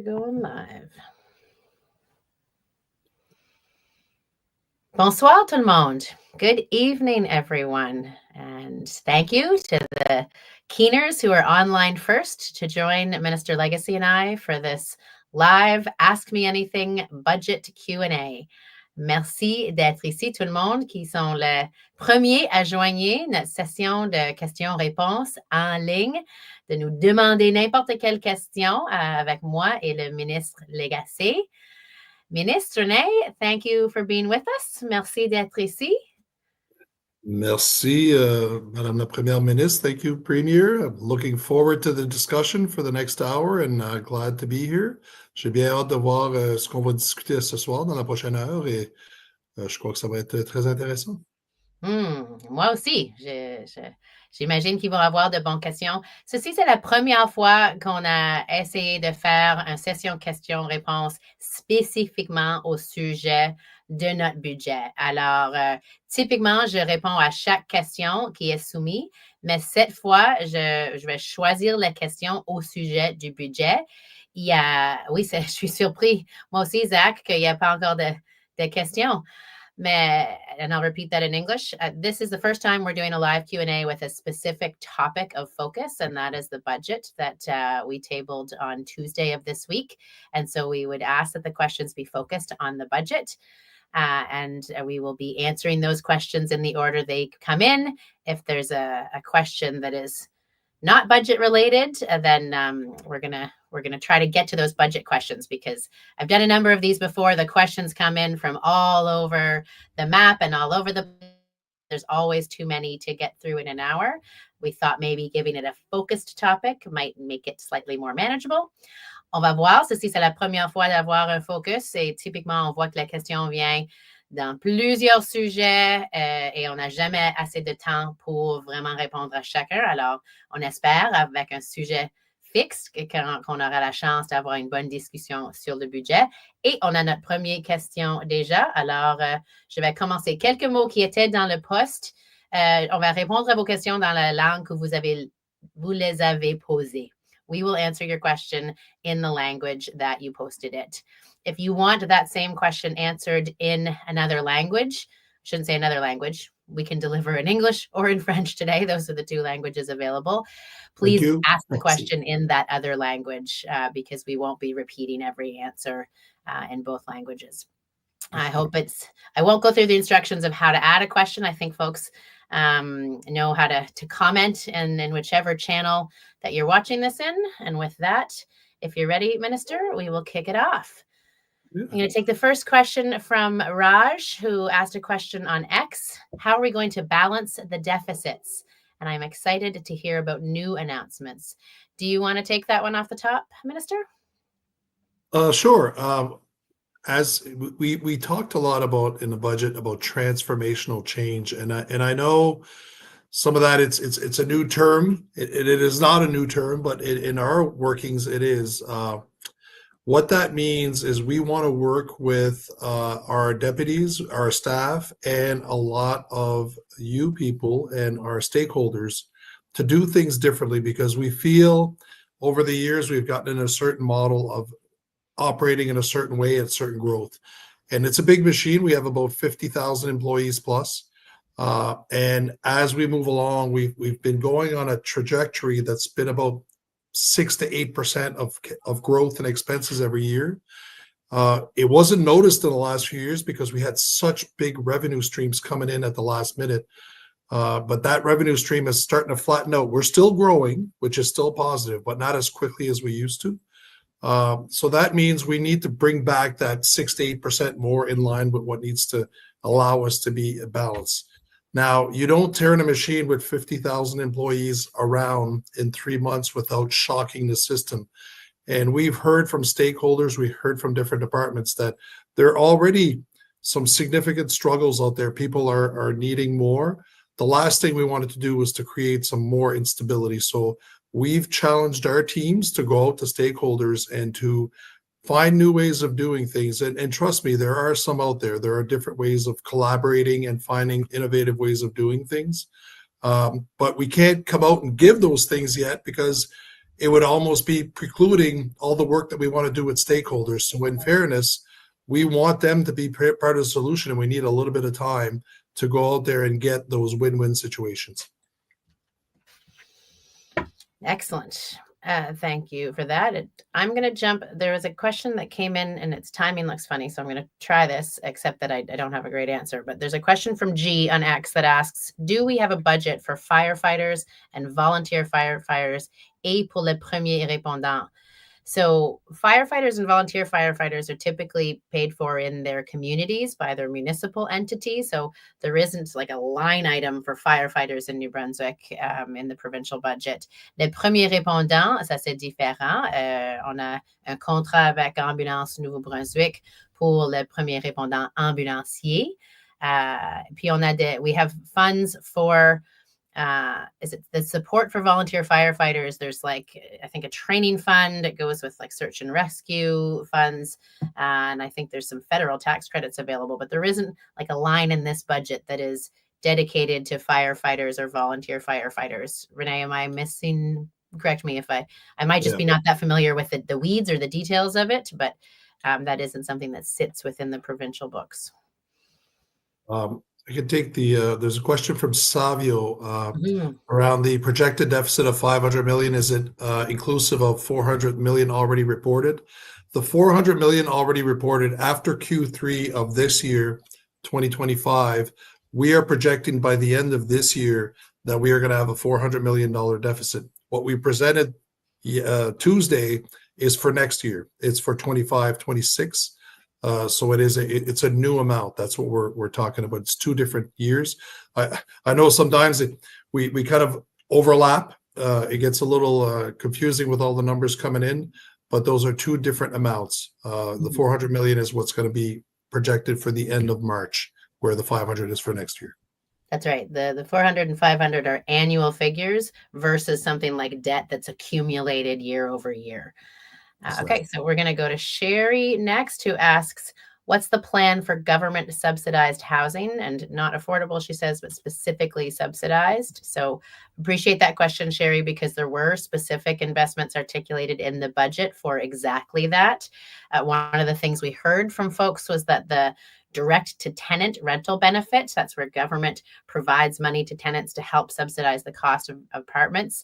Going live. Bonsoir tout le monde. Good evening, everyone. And thank you to the keeners who are online first to join Minister Legacy and I for this live Ask Me Anything budget Q&A. Merci d'être ici, tout le monde qui sont le premier à joindre notre session de questions-réponses en ligne, de nous demander n'importe quelle question avec moi et le ministre Legacy. Ministre René, thank you for being with us. Merci d'être ici. Merci, Madame la Première Ministre. Thank you, Premier. I'm looking forward to the discussion for the next hour and glad to be here. J'ai bien hâte de voir ce qu'on va discuter ce soir dans la prochaine heure et je crois que ça va être très intéressant. Moi aussi, j'imagine qu'ils vont avoir de bonnes questions. Ceci, c'est la première fois qu'on a essayé de faire une session questions-réponses spécifiquement au sujet de notre budget. Alors, typiquement, je réponds à chaque question qui est soumise, mais cette fois, je vais choisir la question au sujet du budget. Oui, je suis surpris, moi aussi, Zach, qu'il n'y a pas encore de questions. And I'll repeat that in English. This is the first time we're doing a live Q&A with a specific topic of focus, and that is the budget that we tabled on Tuesday of this week. And so we would ask that the questions be focused on the budget, and we will be answering those questions in the order they come in. If there's a question that is not budget related, then we're gonna try to get to those budget questions because I've done a number of these before. The questions come in from all over the map and all over there's always too many to get through in an hour. We thought maybe giving it a focused topic might make it slightly more manageable. On va voir, ceci c'est la première fois d'avoir un focus et typiquement on voit que la question vient dans plusieurs sujets et on n'a jamais assez de temps pour vraiment répondre à chacun. Alors, on espère avec un sujet fixe qu'on aura la chance d'avoir une bonne discussion sur le budget. Et on a notre première question déjà. Alors, je vais commencer. Quelques mots qui étaient dans le post. On va répondre à vos questions dans la langue que vous les avez posées. We will answer your question in the language that you posted it. If you want that same question answered in another language, I shouldn't say another language, we can deliver in English or in French today. Those are the two languages available. Please ask the question in that other language because we won't be repeating every answer in both languages. I won't go through the instructions of how to add a question. I think folks know how to comment in whichever channel that you're watching this in. And with that, if you're ready, Minister, we will kick it off. Yeah. I'm going to take the first question from Raj, who asked a question on X. How are we going to balance the deficits? And I'm excited to hear about new announcements. Do you want to take that one off the top, Minister? Sure. As we talked a lot about in the budget about transformational change, and I know some of that it's a new term. It is not a new term, but in our workings it is. What that means is we want to work with our deputies, our staff, and a lot of you people and our stakeholders to do things differently because we feel over the years we've gotten in a certain model of operating in a certain way at certain growth. And it's a big machine. We have about 50,000 employees plus. And as we move along, we've been going on a trajectory that's been about 6 to 8% of growth and expenses every year. It wasn't noticed in the last few years because we had such big revenue streams coming in at the last minute. But that revenue stream is starting to flatten out. We're still growing, which is still positive, but not as quickly as we used to. So that means we need to bring back that 6 to 8% more in line with what needs to allow us to be balanced. Now, you don't turn a machine with 50,000 employees around in 3 months without shocking the system. And we've heard from stakeholders, we heard from different departments that there are already some significant struggles out there. People are needing more. The last thing we wanted to do was to create some more instability. So we've challenged our teams to go out to stakeholders and to find new ways of doing things. And trust me, there are some out there. There are different ways of collaborating and finding innovative ways of doing things. But we can't come out and give those things yet because it would almost be precluding all the work that we want to do with stakeholders. So in fairness, we want them to be part of the solution, and we need a little bit of time to go out there and get those win-win situations. Excellent. Thank you for that. I'm going to jump. There was a question that came in, and its timing looks funny, so I'm going to try this, except that I don't have a great answer. But there's a question from G on X that asks, do we have a budget for firefighters and volunteer firefighters et pour les premiers répondants? So firefighters and volunteer firefighters are typically paid for in their communities by their municipal entity. So there isn't like a line item for firefighters in New Brunswick in the provincial budget. Les premiers répondants, ça c'est différent. On a un contrat avec Ambulance Nouveau-Brunswick pour les premiers répondants ambulanciers. Puis we have funds for is it the support for volunteer firefighters? There's like, I think, a training fund. It goes with like search and rescue funds. And I think there's some federal tax credits available, but there isn't like a line in this budget that is dedicated to firefighters or volunteer firefighters. Renee, am I missing? Correct me if I might just be not that familiar with the weeds or the details of it, but that isn't something that sits within the provincial books. I can take there's a question from Savio around the projected deficit of 500 million. Is it inclusive of 400 million already reported? The 400 million already reported after Q3 of this year, 2025, we are projecting by the end of this year that we are going to have a $400 million deficit. What we presented Tuesday is for next year. It's for 25-26. So it's a new amount. That's what we're talking about. It's 2 different years. I know sometimes we kind of overlap. It gets a little confusing with all the numbers coming in, but those are 2 different amounts. The 400 million is what's going to be projected for the end of March, where the 500 is for next year. That's right. The 400 and 500 are annual figures versus something like debt that's accumulated year over year. Okay, so we're going to go to Sherry next, who asks, what's the plan for government subsidized housing? And not affordable, she says, but specifically subsidized. So appreciate that question, Sherry, because there were specific investments articulated in the budget for exactly that. One of the things we heard from folks was that the direct to tenant rental benefit, that's where government provides money to tenants to help subsidize the cost of apartments.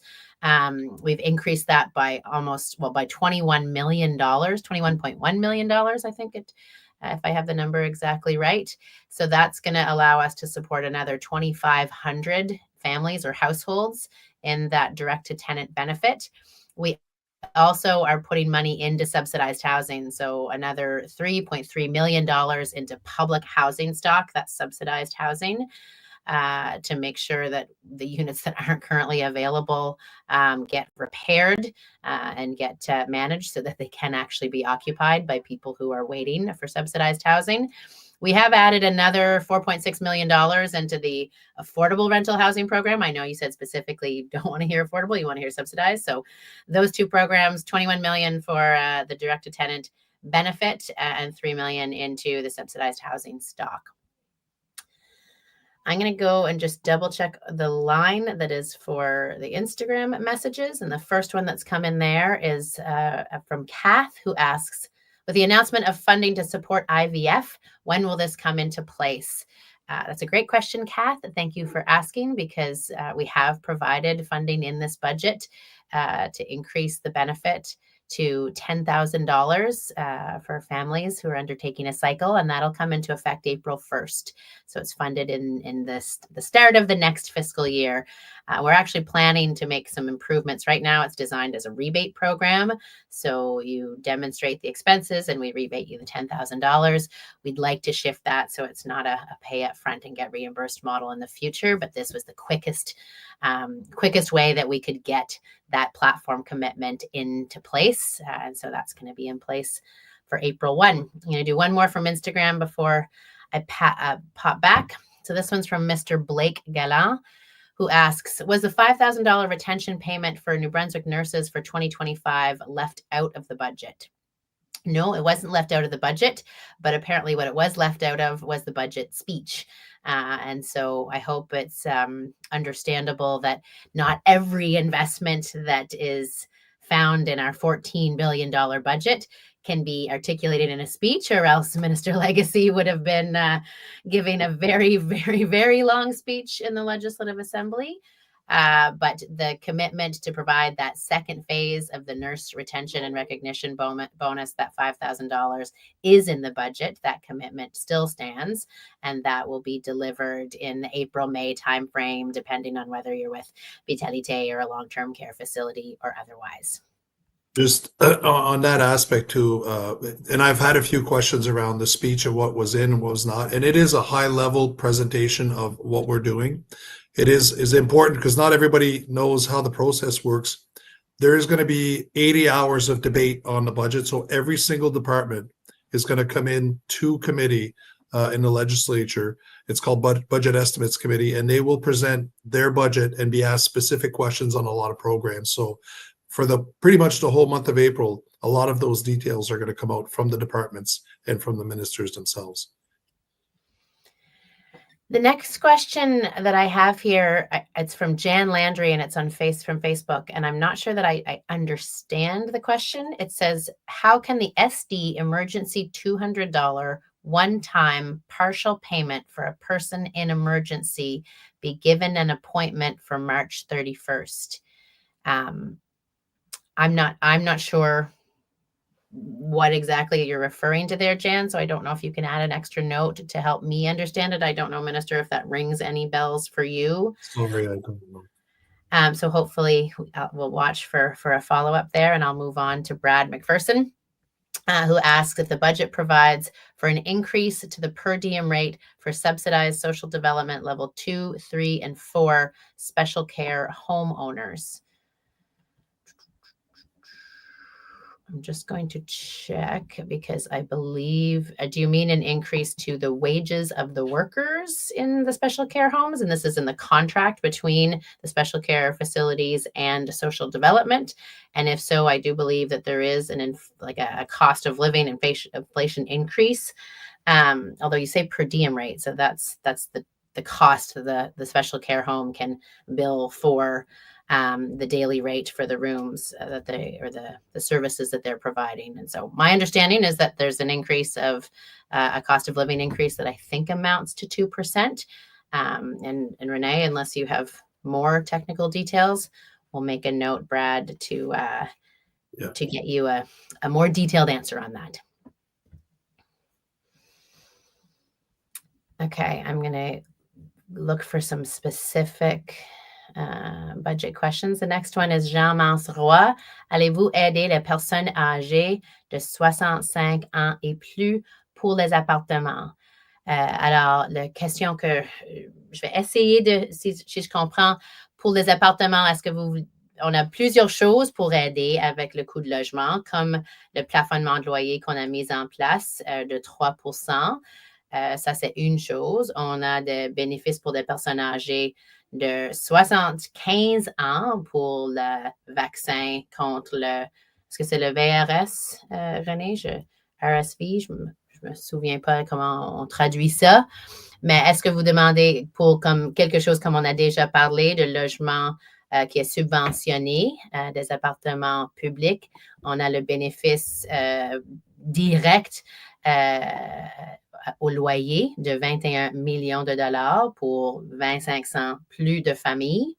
We've increased that by by $21 million, $21.1 million, I think it, if I have the number exactly right. So that's going to allow us to support another 2,500 families or households in that direct to tenant benefit. We also are putting money into subsidized housing. So another $3.3 million into public housing stock, that's subsidized housing, to make sure that the units that aren't currently available get repaired and get managed so that they can actually be occupied by people who are waiting for subsidized housing. We have added another $4.6 million into the affordable rental housing program. I know you said specifically you don't want to hear affordable, you want to hear subsidized. So those 2 programs, $21 million for the direct to tenant benefit and $3 million into the subsidized housing stock. I'm going to go and just double check the line that is for the Instagram messages. And the first one that's come in there is from Kath, who asks, with the announcement of funding to support IVF, when will this come into place? That's a great question, Kath. Thank you for asking, because we have provided funding in this budget to increase the benefit to $10,000 for families who are undertaking a cycle, and that'll come into effect April 1st. So it's funded in the start of the next fiscal year. We're actually planning to make some improvements. Right now, it's designed as a rebate program. So you demonstrate the expenses and we rebate you the $10,000. We'd like to shift that so it's not a pay up front and get reimbursed model in the future. But this was the quickest way that we could get that platform commitment into place. And so that's going to be in place for April 1. I'm going to do one more from Instagram before I pop back. So this one's from Mr. Blake Gallant, who asks, was the $5,000 retention payment for New Brunswick nurses for 2025 left out of the budget? No, it wasn't left out of the budget, but apparently what it was left out of was the budget speech. And so I hope it's understandable that not every investment that is found in our $14 billion budget can be articulated in a speech, or else Minister Legacy would have been giving a very, very, very long speech in the Legislative Assembly. But the commitment to provide that second phase of the nurse retention and recognition bonus, that $5,000, is in the budget. That commitment still stands, and that will be delivered in the April-May timeframe, depending on whether you're with Vitalité or a long-term care facility or otherwise. Just on that aspect too, and I've had a few questions around the speech and what was in and what was not, and it is a high-level presentation of what we're doing. It is important because not everybody knows how the process works. There is going to be 80 hours of debate on the budget, so every single department is going to come in to committee in the legislature. It's called Budget Estimates Committee, and they will present their budget and be asked specific questions on a lot of programs. So for pretty much the whole month of April, a lot of those details are going to come out from the departments and from the ministers themselves. The next question that I have here, it's from Jan Landry, and it's from Facebook, and I'm not sure that I understand the question. It says, how can the SD emergency $200 one-time partial payment for a person in emergency be given an appointment for March 31st? I'm not sure what exactly you're referring to there, Jan, so I don't know if you can add an extra note to help me understand it. I don't know, Minister, if that rings any bells for you. Sorry, I don't know. So hopefully we'll watch for a follow-up there, and I'll move on to Brad McPherson, who asks if the budget provides for an increase to the per diem rate for subsidized social development level 2, 3, and 4 special care homeowners. I'm just going to check because I believe, do you mean an increase to the wages of the workers in the special care homes? And this is in the contract between the special care facilities and social development. And if so, I do believe that there is a cost of living inflation increase. Although you say per diem rate, so that's the cost of the special care home can bill for the daily rate for the rooms that the services that they're providing. And so my understanding is that there's an increase of a cost of living increase that I think amounts to 2%. And René, unless you have more technical details, we'll make a note, Brad, to get you a more detailed answer on that. Okay, I'm going to look for some specific budget questions. The next one is Jean-Mance Roy. Allez-vous aider les personnes âgées de 65 ans et plus pour les appartements? Alors, la question que je vais essayer si je comprends, pour les appartements, est-ce que on a plusieurs choses pour aider avec le coût de logement, comme le plafonnement de loyer qu'on a mis en place de 3%. Ça, c'est une chose. On a des bénéfices pour des personnes âgées de 75 ans pour le vaccin contre est-ce que c'est le VRS, René? RSV, je me souviens pas comment on traduit ça. Mais est-ce que vous demandez pour quelque chose comme on a déjà parlé de logement qui est subventionné, des appartements publics? On a le bénéfice direct au loyer de 21 millions de dollars pour 2500 plus de familles.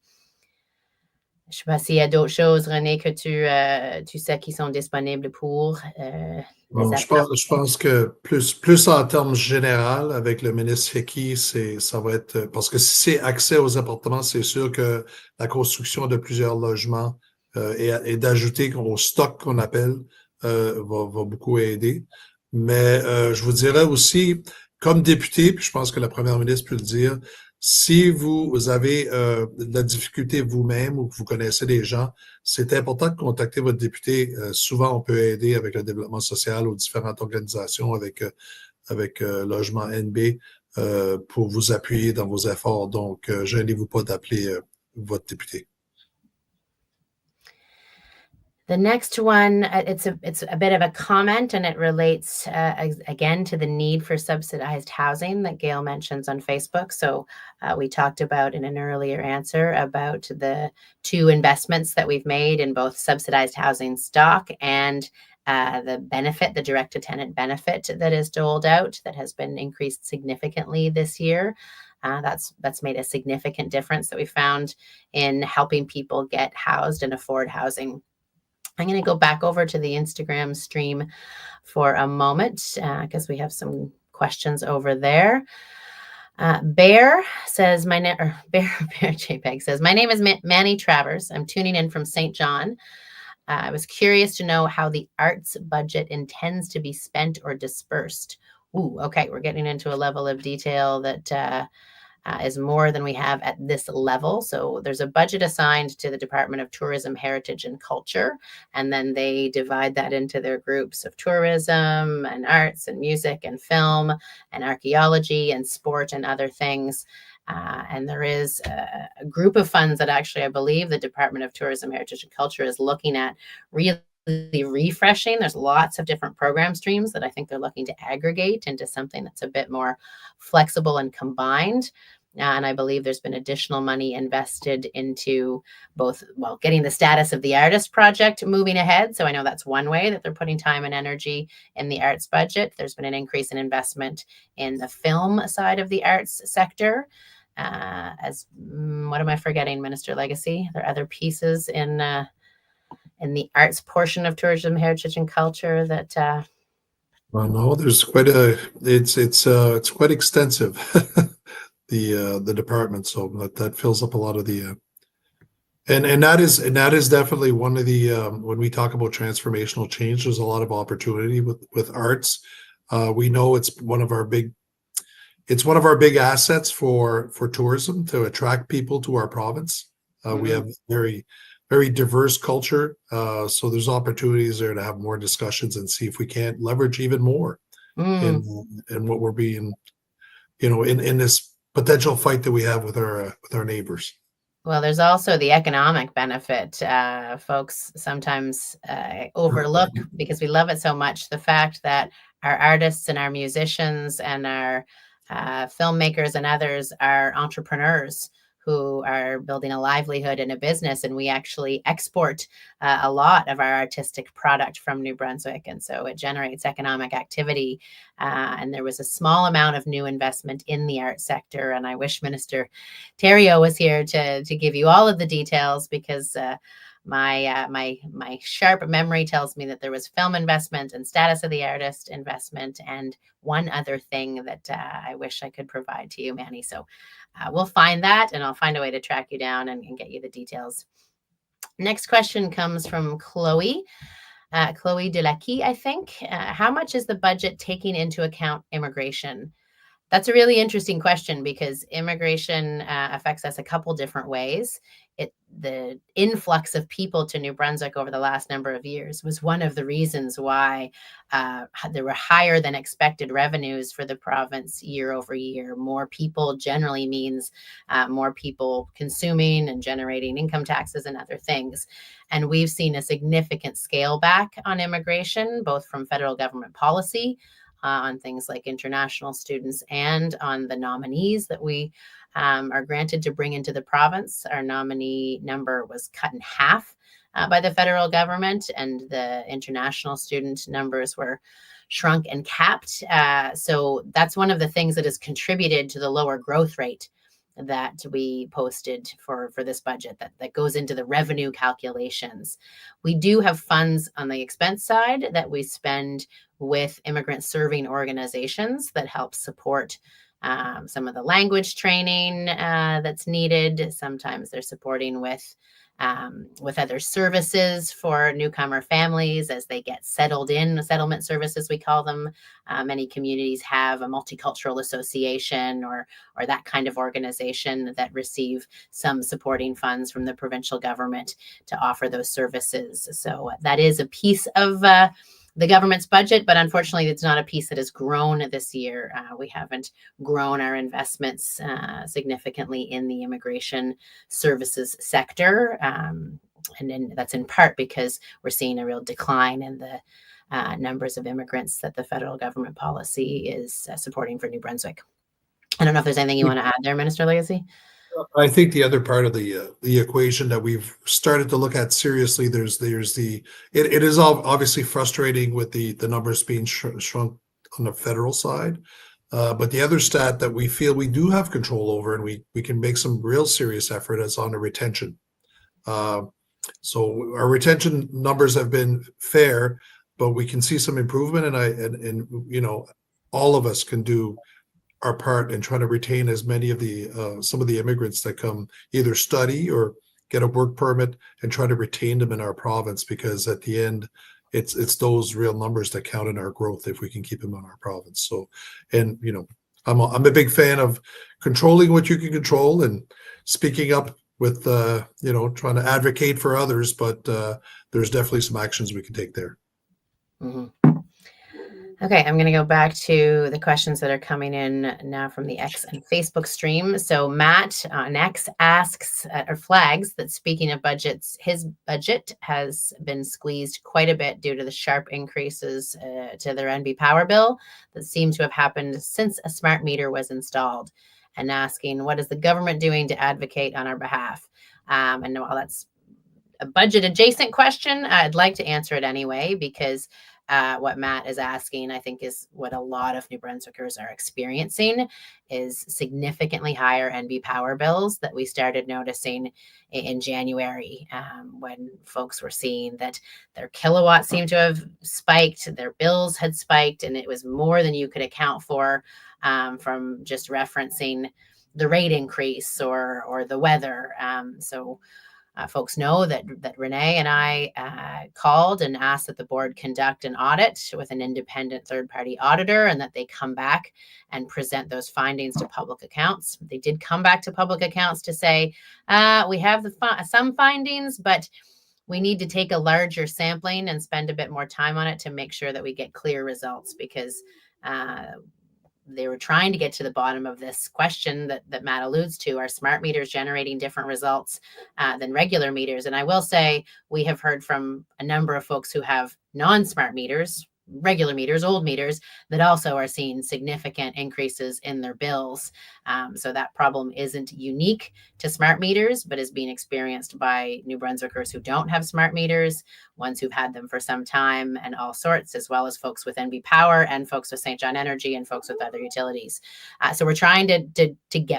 Je ne sais pas s'il y a d'autres choses, René, que tu sais qui sont disponibles pour je pense que plus en termes généraux, avec le ministre Hickey, ça va être... Parce que si c'est accès aux appartements, c'est sûr que la construction de plusieurs logements et d'ajouter au stock qu'on appelle va beaucoup aider. Mais je vous dirais aussi, comme député, puis je pense que la première ministre peut le dire, si vous avez de la difficulté vous-même ou que vous connaissez des gens, c'est important de contacter votre député. Souvent, on peut aider avec le développement social aux différentes organisations, avec Logement NB, pour vous appuyer dans vos efforts. Donc, gênez-vous pas d'appeler votre député. The next one, it's a bit of a comment, and it relates again to the need for subsidized housing that Gail mentions on Facebook. So we talked about in an earlier answer about the two investments that we've made in both subsidized housing stock and the direct-to-tenant benefit that is doled out, that has been increased significantly this year. That's made a significant difference that we found in helping people get housed and afford housing. I'm going to go back over to the Instagram stream for a moment because we have some questions over there. Bear says, Bear JPEG says, my name is Manny Travers. I'm tuning in from St. John. I was curious to know how the arts budget intends to be spent or dispersed. Ooh, okay, we're getting into a level of detail that is more than we have at this level. So there's a budget assigned to the Department of Tourism, Heritage, and Culture, and then they divide that into their groups of tourism and arts and music and film and archaeology and sport and other things. And there is a group of funds that actually, I believe, the Department of Tourism, Heritage, and Culture is looking at really refreshing. There's lots of different program streams that I think they're looking to aggregate into something that's a bit more flexible and combined. And I believe there's been additional money invested into both, getting the status of the artist project moving ahead. So I know that's one way that they're putting time and energy in the arts budget. There's been an increase in investment in the film side of the arts sector. What am I forgetting, Minister Legacy? There are other pieces in the arts portion of tourism, heritage, and culture that. Well, no, there's it's quite extensive. The department, so that fills up a lot of the and that is definitely one of the when we talk about transformational change, there's a lot of opportunity with arts. We know it's one of our big assets for tourism, to attract people to our province. We have very diverse culture, so there's opportunities there to have more discussions and see if we can't leverage even more in what we're being, in this potential fight that we have with our neighbors. Well, there's also the economic benefit. Folks sometimes overlook, because we love it so much, the fact that our artists and our musicians and our filmmakers and others are entrepreneurs who are building a livelihood and a business, and we actually export a lot of our artistic product from New Brunswick, and so it generates economic activity. And there was a small amount of new investment in the art sector, and I wish Minister Theriault was here to give you all of the details, because my sharp memory tells me that there was film investment and status of the artist investment and one other thing that I wish I could provide to you, Manny. So we'll find that, and I'll find a way to track you down and get you the details. Next question comes from Chloe. Chloe Delacy, I think. How much is the budget taking into account immigration? That's a really interesting question, because immigration affects us a couple different ways. The influx of people to New Brunswick over the last number of years was one of the reasons why there were higher than expected revenues for the province year over year. More people generally means more people consuming and generating income taxes and other things. And we've seen a significant scale back on immigration, both from federal government policy on things like international students and on the nominees that we are granted to bring into the province. Our nominee number was cut in half by the federal government, and the international student numbers were shrunk and capped. So that's one of the things that has contributed to the lower growth rate that we posted for this budget that goes into the revenue calculations. We do have funds on the expense side that we spend with immigrant serving organizations that help support some of the language training that's needed. Sometimes they're supporting with other services for newcomer families as they get settled in, settlement services, we call them. Many communities have a multicultural association or that kind of organization that receive some supporting funds from the provincial government to offer those services. So that is a piece of the government's budget, but unfortunately, it's not a piece that has grown this year. We haven't grown our investments significantly in the immigration services sector. And that's in part because we're seeing a real decline in the numbers of immigrants that the federal government policy is supporting for New Brunswick. I don't know if there's anything you want to add there, Minister Legacy. I think the other part of the equation that we've started to look at seriously, it is obviously frustrating with the numbers being shrunk on the federal side, but the other stat that we feel we do have control over and we can make some real serious effort is on the retention. So our retention numbers have been fair, but we can see some improvement, and you know, all of us can do our part in trying to retain as many of the some of the immigrants that come either study or get a work permit, and try to retain them in our province, because at the end it's those real numbers that count in our growth if we can keep them in our province. So, and you know, I'm a big fan of controlling what you can control and speaking up with you know, trying to advocate for others, but there's definitely some actions we can take there. Mm-hmm. Okay, I'm going to go back to the questions that are coming in now from the X and Facebook stream. So Matt on X asks or flags that, speaking of budgets, his budget has been squeezed quite a bit due to the sharp increases to their NB power bill that seem to have happened since a smart meter was installed, and asking, what is the government doing to advocate on our behalf? And while that's a budget adjacent question, I'd like to answer it anyway, because what Matt is asking, I think, is what a lot of New Brunswickers are experiencing, is significantly higher NB power bills that we started noticing in January, when folks were seeing that their kilowatts seemed to have spiked, their bills had spiked, and it was more than you could account for from just referencing the rate increase or the weather. So folks know that René and I called and asked that the board conduct an audit with an independent third-party auditor, and that they come back and present those findings to public accounts. They did come back to public accounts to say, we have some findings, but we need to take a larger sampling and spend a bit more time on it to make sure that we get clear results, because they were trying to get to the bottom of this question that Matt alludes to. Are smart meters generating different results than regular meters? And I will say, we have heard from a number of folks who have non-smart meters, regular meters, old meters, that also are seeing significant increases in their bills. So that problem isn't unique to smart meters, but is being experienced by New Brunswickers who don't have smart meters, ones who've had them for some time, and all sorts, as well as folks with NB Power and folks with St. John Energy and folks with other utilities. So we're trying to get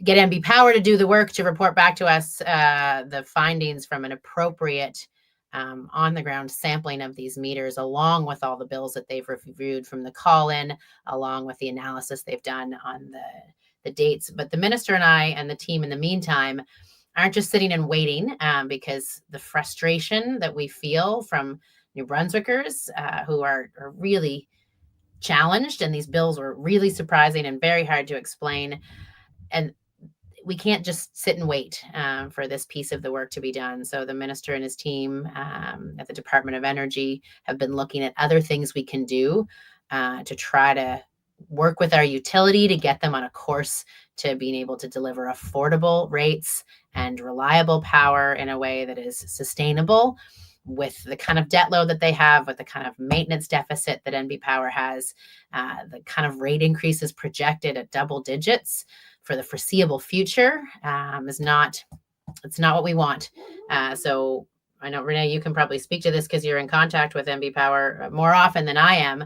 NB Power to do the work to report back to us the findings from an appropriate on-the-ground sampling of these meters, along with all the bills that they've reviewed from the call-in, along with the analysis they've done on the dates. But the minister and I and the team in the meantime aren't just sitting and waiting, because the frustration that we feel from New Brunswickers who are really challenged, and these bills were really surprising and very hard to explain. And we can't just sit and wait for this piece of the work to be done. So the minister and his team at the Department of Energy have been looking at other things we can do to try to work with our utility to get them on a course to being able to deliver affordable rates and reliable power in a way that is sustainable, with the kind of debt load that they have, with the kind of maintenance deficit that NB Power has, the kind of rate increases projected at double digits for the foreseeable future it's not what we want. So I know, René, you can probably speak to this because you're in contact with NB Power more often than I am.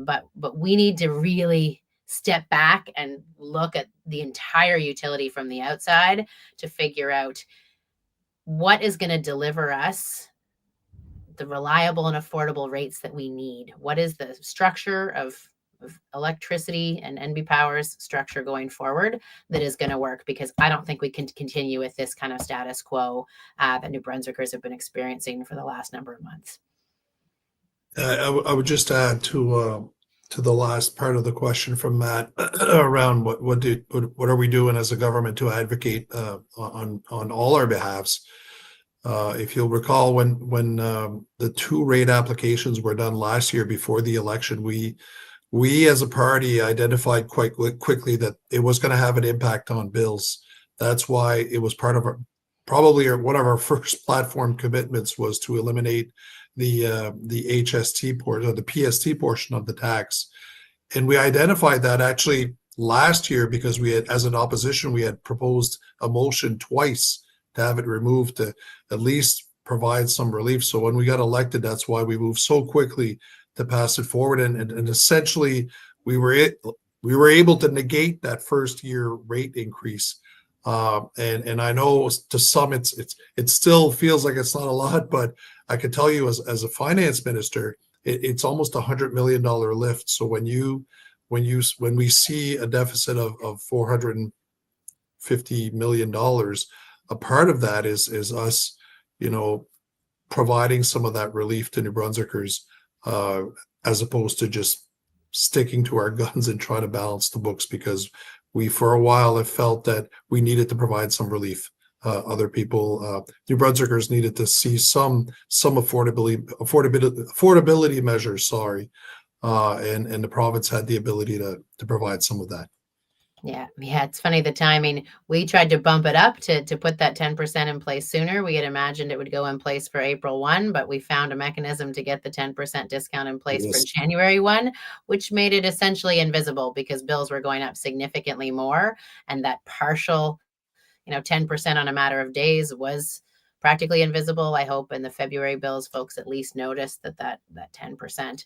But we need to really step back and look at the entire utility from the outside to figure out what is going to deliver us the reliable and affordable rates that we need. What is the structure of electricity and NB Power's structure going forward that is going to work? Because I don't think we can continue with this kind of status quo that New Brunswickers have been experiencing for the last number of months. I would just add to the last part of the question from Matt around what are we doing as a government to advocate on all our behalves. If you'll recall, when the 2 rate applications were done last year before the election, we as a party identified quite quickly that it was going to have an impact on bills. That's why it was part of probably one of our first platform commitments was to eliminate the HST portion, or the PST portion of the tax. And we identified that actually last year because we had, as an opposition, we had proposed a motion twice to have it removed to at least provide some relief. So when we got elected, that's why we moved so quickly to pass it forward. And essentially, we were able to negate that first year rate increase. And I know to some it still feels like it's not a lot, but I can tell you as a finance minister, it's almost $100 million lift. So when we see a deficit of $450 million, a part of that is us, providing some of that relief to New Brunswickers, as opposed to just sticking to our guns and trying to balance the books, because we for a while have felt that we needed to provide some relief. Other people, New Brunswickers, needed to see some affordability measures. And the province had the ability to provide some of that. Yeah, it's funny, the timing. We tried to bump it up to put that 10% in place sooner. We had imagined it would go in place for April 1, but we found a mechanism to get the 10% discount in place for January 1, which made it essentially invisible because bills were going up significantly more. And that partial, 10% on a matter of days was practically invisible. I hope in the February bills, folks at least noticed that 10%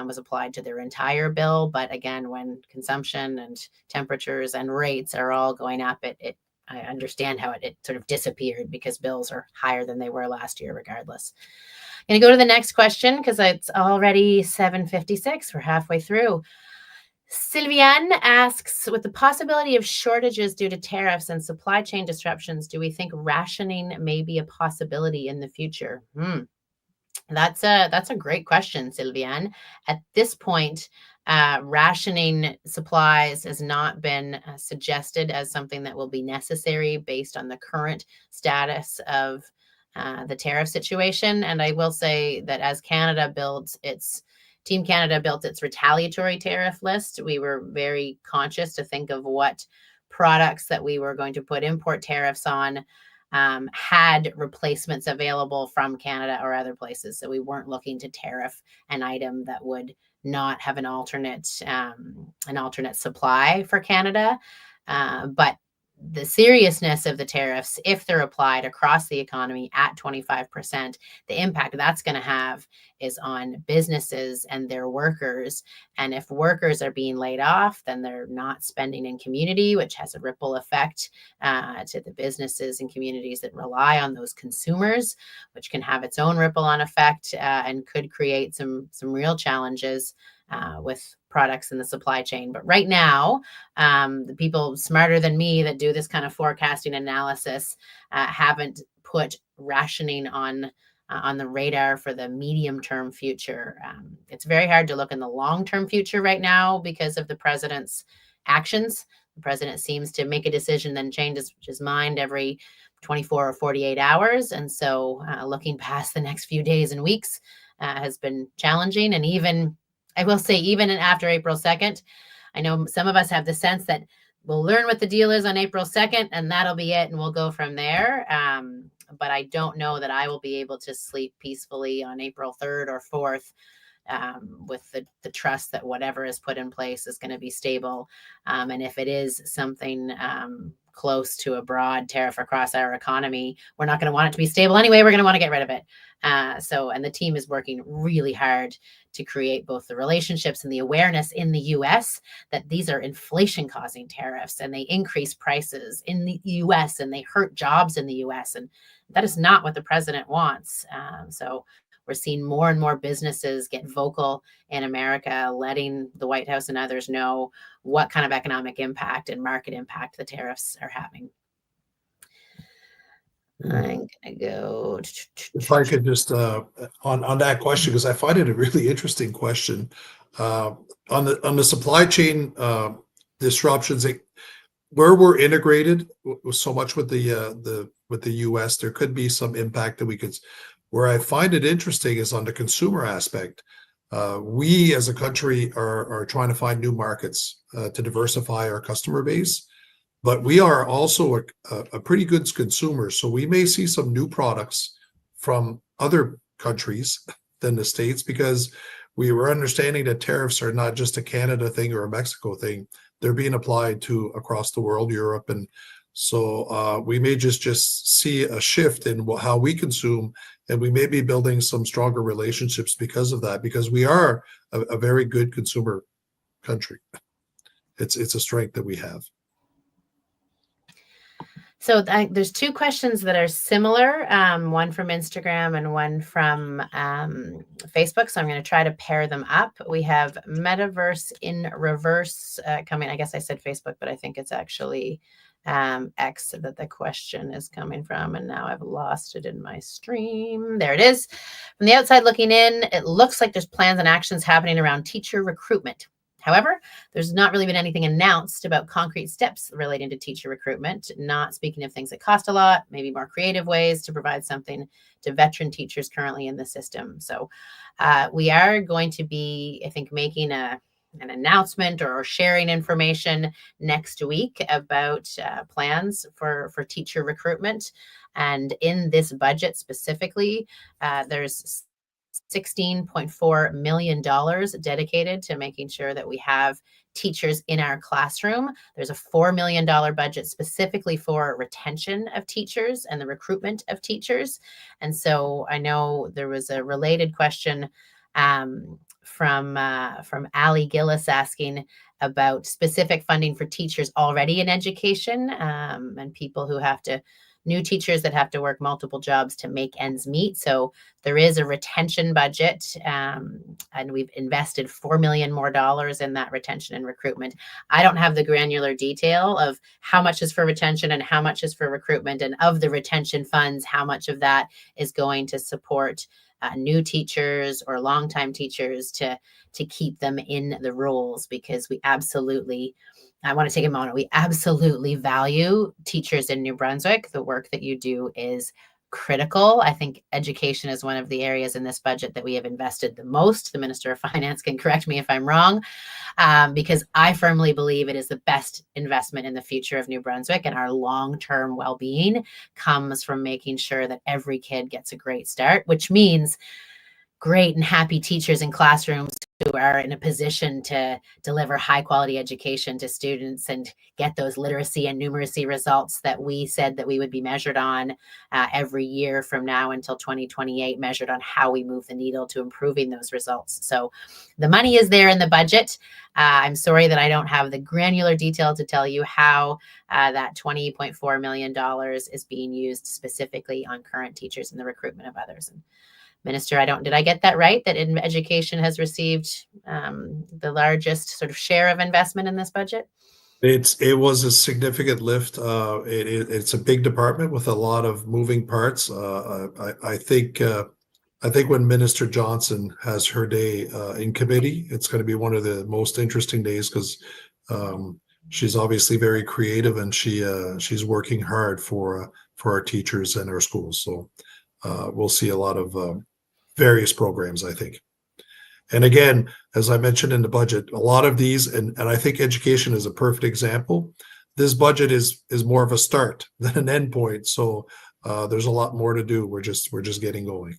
was applied to their entire bill. But again, when consumption and temperatures and rates are all going up, I understand how it sort of disappeared because bills are higher than they were last year, regardless. I'm going to go to the next question because it's already 7:56. We're halfway through. Sylviane asks, with the possibility of shortages due to tariffs and supply chain disruptions, do we think rationing may be a possibility in the future? That's a great question, Sylviane. At this point, rationing supplies has not been suggested as something that will be necessary based on the current status of the tariff situation. And I will say that as Team Canada built its retaliatory tariff list, we were very conscious to think of what products that we were going to put import tariffs on had replacements available from Canada or other places. So we weren't looking to tariff an item that would not have an alternate supply for Canada. But the seriousness of the tariffs, if they're applied across the economy at 25%, the impact that's going to have is on businesses and their workers. And if workers are being laid off, then they're not spending in community, which has a ripple effect to the businesses and communities that rely on those consumers, which can have its own ripple on effect and could create some real challenges with products in the supply chain. But right now, the people smarter than me that do this kind of forecasting analysis haven't put rationing on the radar for the medium-term future. It's very hard to look in the long-term future right now because of the president's actions. The president seems to make a decision, then changes his mind every 24 or 48 hours. And so looking past the next few days and weeks has been challenging. And I will say, even after April 2nd, I know some of us have the sense that we'll learn what the deal is on April 2nd, and that'll be it, and we'll go from there. But I don't know that I will be able to sleep peacefully on April 3rd or 4th with the trust that whatever is put in place is going to be stable. And if it is something close to a broad tariff across our economy, we're not going to want it to be stable anyway. We're going to want to get rid of it. And the team is working really hard to create both the relationships and the awareness in the U.S. that these are inflation-causing tariffs and they increase prices in the U.S. and they hurt jobs in the U.S. And that is not what the president wants. So we're seeing more and more businesses get vocal in America, letting the White House and others know what kind of economic impact and market impact the tariffs are having. I'm going to go. If I could just, on that question, because I find it a really interesting question. On the supply chain disruptions, where we're integrated so much with the U.S., there could be some impact that we could. Where I find it interesting is on the consumer aspect. We as a country are trying to find new markets to diversify our customer base. but we are also a pretty good consumer. So we may see some new products from other countries than the States, because we were understanding that tariffs are not just a Canada thing or a Mexico thing. They're being applied to across the world, Europe. And so we may just see a shift in how we consume, and we may be building some stronger relationships because of that, because we are a very good consumer country. It's a strength that we have. So there's two questions that are similar, one from Instagram and one from Facebook. So I'm going to try to pair them up. We have Metaverse in Reverse coming. I guess I said Facebook, but I think it's actually X that the question is coming from. And now I've lost it in my stream. There it is. From the outside looking in, it looks like there's plans and actions happening around teacher recruitment. However, there's not really been anything announced about concrete steps relating to teacher recruitment, not speaking of things that cost a lot, maybe more creative ways to provide something to veteran teachers currently in the system. So we are going to be, I think, making an announcement or sharing information next week about plans for teacher recruitment. And in this budget specifically, there's $16.4 million dedicated to making sure that we have teachers in our classroom. There's a $4 million budget specifically for retention of teachers and the recruitment of teachers. And so I know there was a related question from Ali Gillis asking about specific funding for teachers already in education, and people who have to new teachers that have to work multiple jobs to make ends meet. So there is a retention budget, and we've invested $4 million more in that retention and recruitment. I don't have the granular detail of how much is for retention and how much is for recruitment, and of the retention funds, how much of that is going to support new teachers or longtime teachers to keep them in the roles, because we absolutely, I want to take a moment. We absolutely value teachers in New Brunswick. The work that you do is critical. I think education is one of the areas in this budget that we have invested the most. The Minister of Finance can correct me if I'm wrong, because I firmly believe it is the best investment in the future of New Brunswick, and our long-term well-being comes from making sure that every kid gets a great start, which means great and happy teachers in classrooms who are in a position to deliver high quality education to students and get those literacy and numeracy results that we said that we would be measured on every year from now until 2028, measured on how we move the needle to improving those results. So the money is there in the budget. I'm sorry that I don't have the granular detail to tell you how that $20.4 million is being used specifically on current teachers and the recruitment of others. And Minister, did I get that right? That education has received the largest sort of share of investment in this budget? It was a significant lift. It's a big department with a lot of moving parts. I think when Minister Johnson has her day in committee, it's going to be one of the most interesting days, because she's obviously very creative, and she's working hard for our teachers and our schools. So we'll see a lot of various programs, I think. And again, as I mentioned in the budget, a lot of these, and I think education is a perfect example. This budget is more of a start than an end point. So there's a lot more to do. We're just getting going.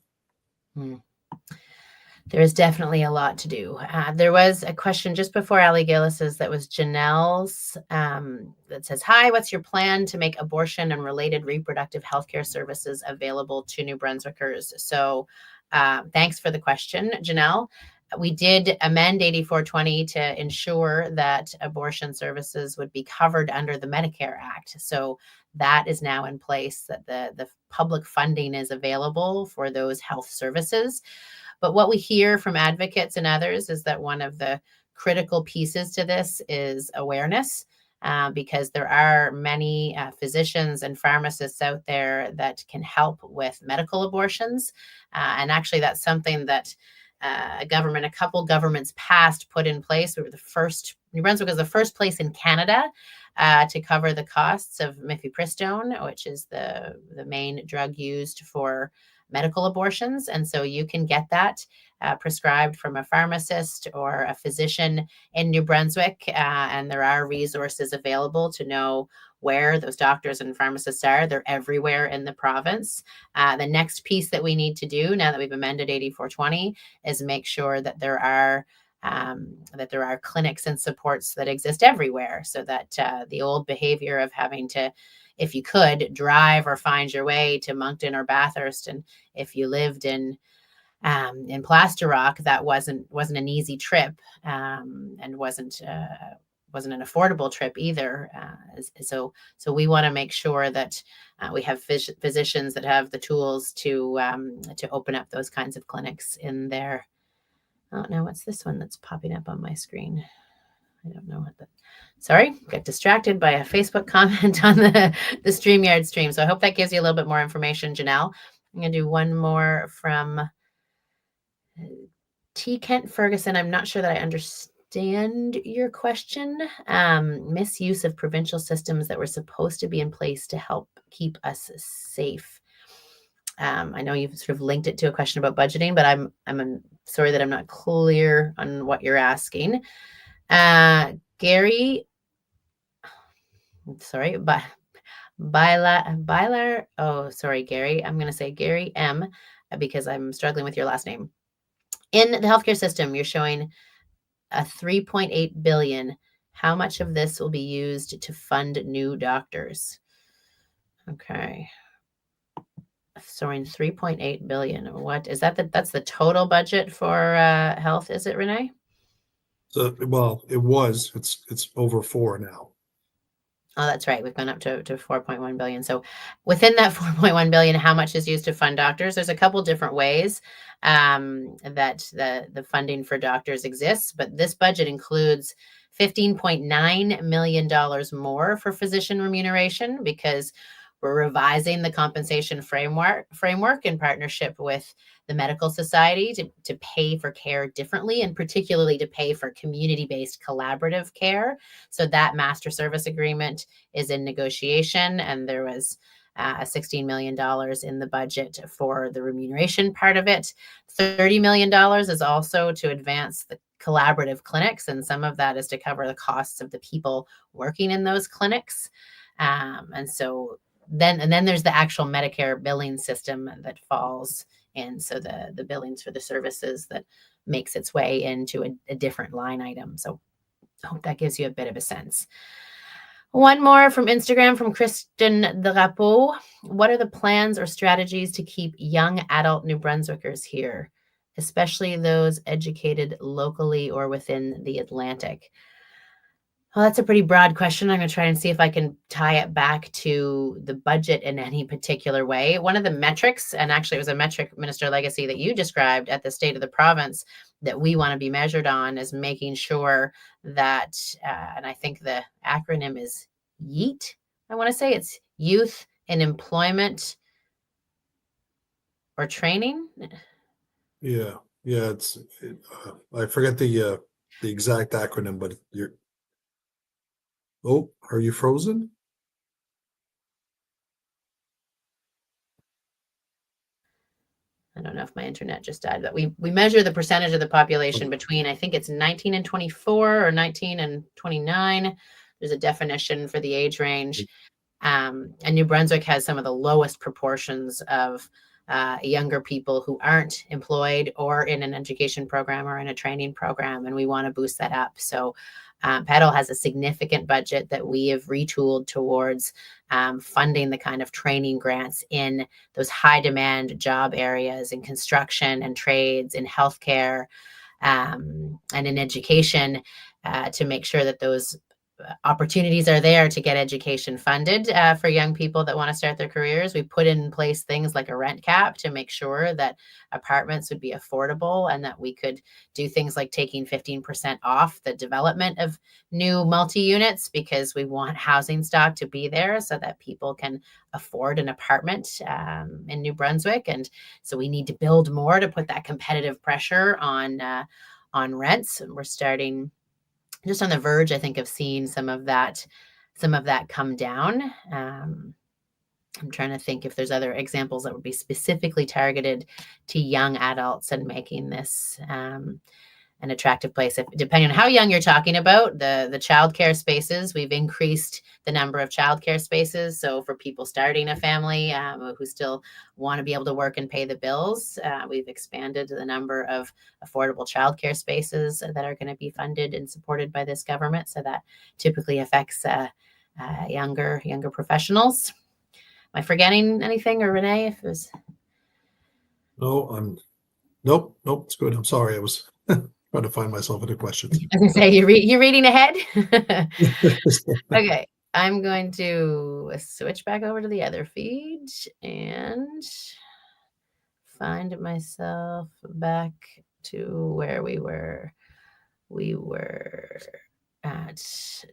There is definitely a lot to do. There was a question just before Ali Gillis's that was Janelle's that says, hi, what's your plan to make abortion and related reproductive healthcare services available to New Brunswickers? So thanks for the question, Janelle. We did amend 8420 to ensure that abortion services would be covered under the Medicare Act. So that is now in place, that the public funding is available for those health services. But what we hear from advocates and others is that one of the critical pieces to this is awareness, because there are many physicians and pharmacists out there that can help with medical abortions. And actually, that's something that a couple governments past put in place. We were the first, New Brunswick was the first place in Canada to cover the costs of mifepristone, which is the main drug used for medical abortions. And so you can get that prescribed from a pharmacist or a physician in New Brunswick. And there are resources available to know where those doctors and pharmacists are. They're everywhere in the province. The next piece that we need to do now that we've amended 8420 is make sure that there are clinics and supports that exist everywhere, so that the old behavior of having to, if you could, drive or find your way to Moncton or Bathurst, and if you lived in Plaster Rock, that wasn't an easy trip, and wasn't an affordable trip either. So we want to make sure that we have physicians that have the tools to open up those kinds of clinics in their. Oh no, what's this one that's popping up on my screen? I don't know what that. Sorry, got distracted by a Facebook comment on the StreamYard stream. So I hope that gives you a little bit more information, Janelle. I'm going to do one more from T. Kent Ferguson. I'm not sure that I understand your question. Misuse of provincial systems that were supposed to be in place to help keep us safe. I know you've sort of linked it to a question about budgeting, but I'm sorry that I'm not clear on what you're asking. Gary, sorry, but Bylar. Oh, sorry, Gary. I'm going to say Gary M, because I'm struggling with your last name. In the healthcare system, you're showing a 3.8 billion. How much of this will be used to fund new doctors? Okay. Sorry, 3.8 billion. What is that? That's the total budget for health, is it, Renee? So, well, it was. It's over 4 now. Oh, that's right. We've gone up to 4.1 billion. So within that 4.1 billion, how much is used to fund doctors? There's a couple different ways that the funding for doctors exists, but this budget includes $15.9 million more for physician remuneration, because we're revising the compensation framework in partnership with the Medical Society to pay for care differently, and particularly to pay for community-based collaborative care. So that master service agreement is in negotiation, and there was $16 million in the budget for the remuneration part of it. $30 million is also to advance the collaborative clinics, and some of that is to cover the costs of the people working in those clinics. And then there's the actual Medicare billing system that falls in. So the billings for the services that makes its way into a different line item. So I hope that gives you a bit of a sense. One more from Instagram from Kristen Drapeau. What are the plans or strategies to keep young adult New Brunswickers here, especially those educated locally or within the Atlantic? Well, that's a pretty broad question. I'm going to try and see if I can tie it back to the budget in any particular way. One of the metrics, and actually it was a metric, Minister Legacy, that you described at the state of the province that we want to be measured on, is making sure that, and I think the acronym is YEET. I want to say it's Youth in Employment or Training. Yeah. I forget the exact acronym, but you're. Oh, are you frozen? I don't know if my internet just died, but we measure the percentage of the population between, I think it's 19 and 24 or 19 and 29. There's a definition for the age range. And New Brunswick has some of the lowest proportions of younger people who aren't employed or in an education program or in a training program, and we want to boost that up. So PEDAL has a significant budget that we have retooled towards funding the kind of training grants in those high demand job areas in construction and trades, in healthcare, and in education, to make sure that those opportunities are there to get education funded for young people that want to start their careers. We put in place things like a rent cap to make sure that apartments would be affordable, and that we could do things like taking 15% off the development of new multi-units, because we want housing stock to be there so that people can afford an apartment in New Brunswick. And so we need to build more to put that competitive pressure on rents. And we're starting just on the verge, I think, of seeing some of that come down. I'm trying to think if there's other examples that would be specifically targeted to young adults and making this an attractive place. Depending on how young you're talking about, the childcare spaces, we've increased the number of childcare spaces. So for people starting a family who still want to be able to work and pay the bills, we've expanded the number of affordable childcare spaces that are going to be funded and supported by this government. So that typically affects younger professionals. Am I forgetting anything, or Renee? If it was... No, nope, it's good. I'm sorry. I was trying to find myself into questions. I was going to say, you're reading ahead? Okay, I'm going to switch back over to the other feed and find myself back to where we were. We were at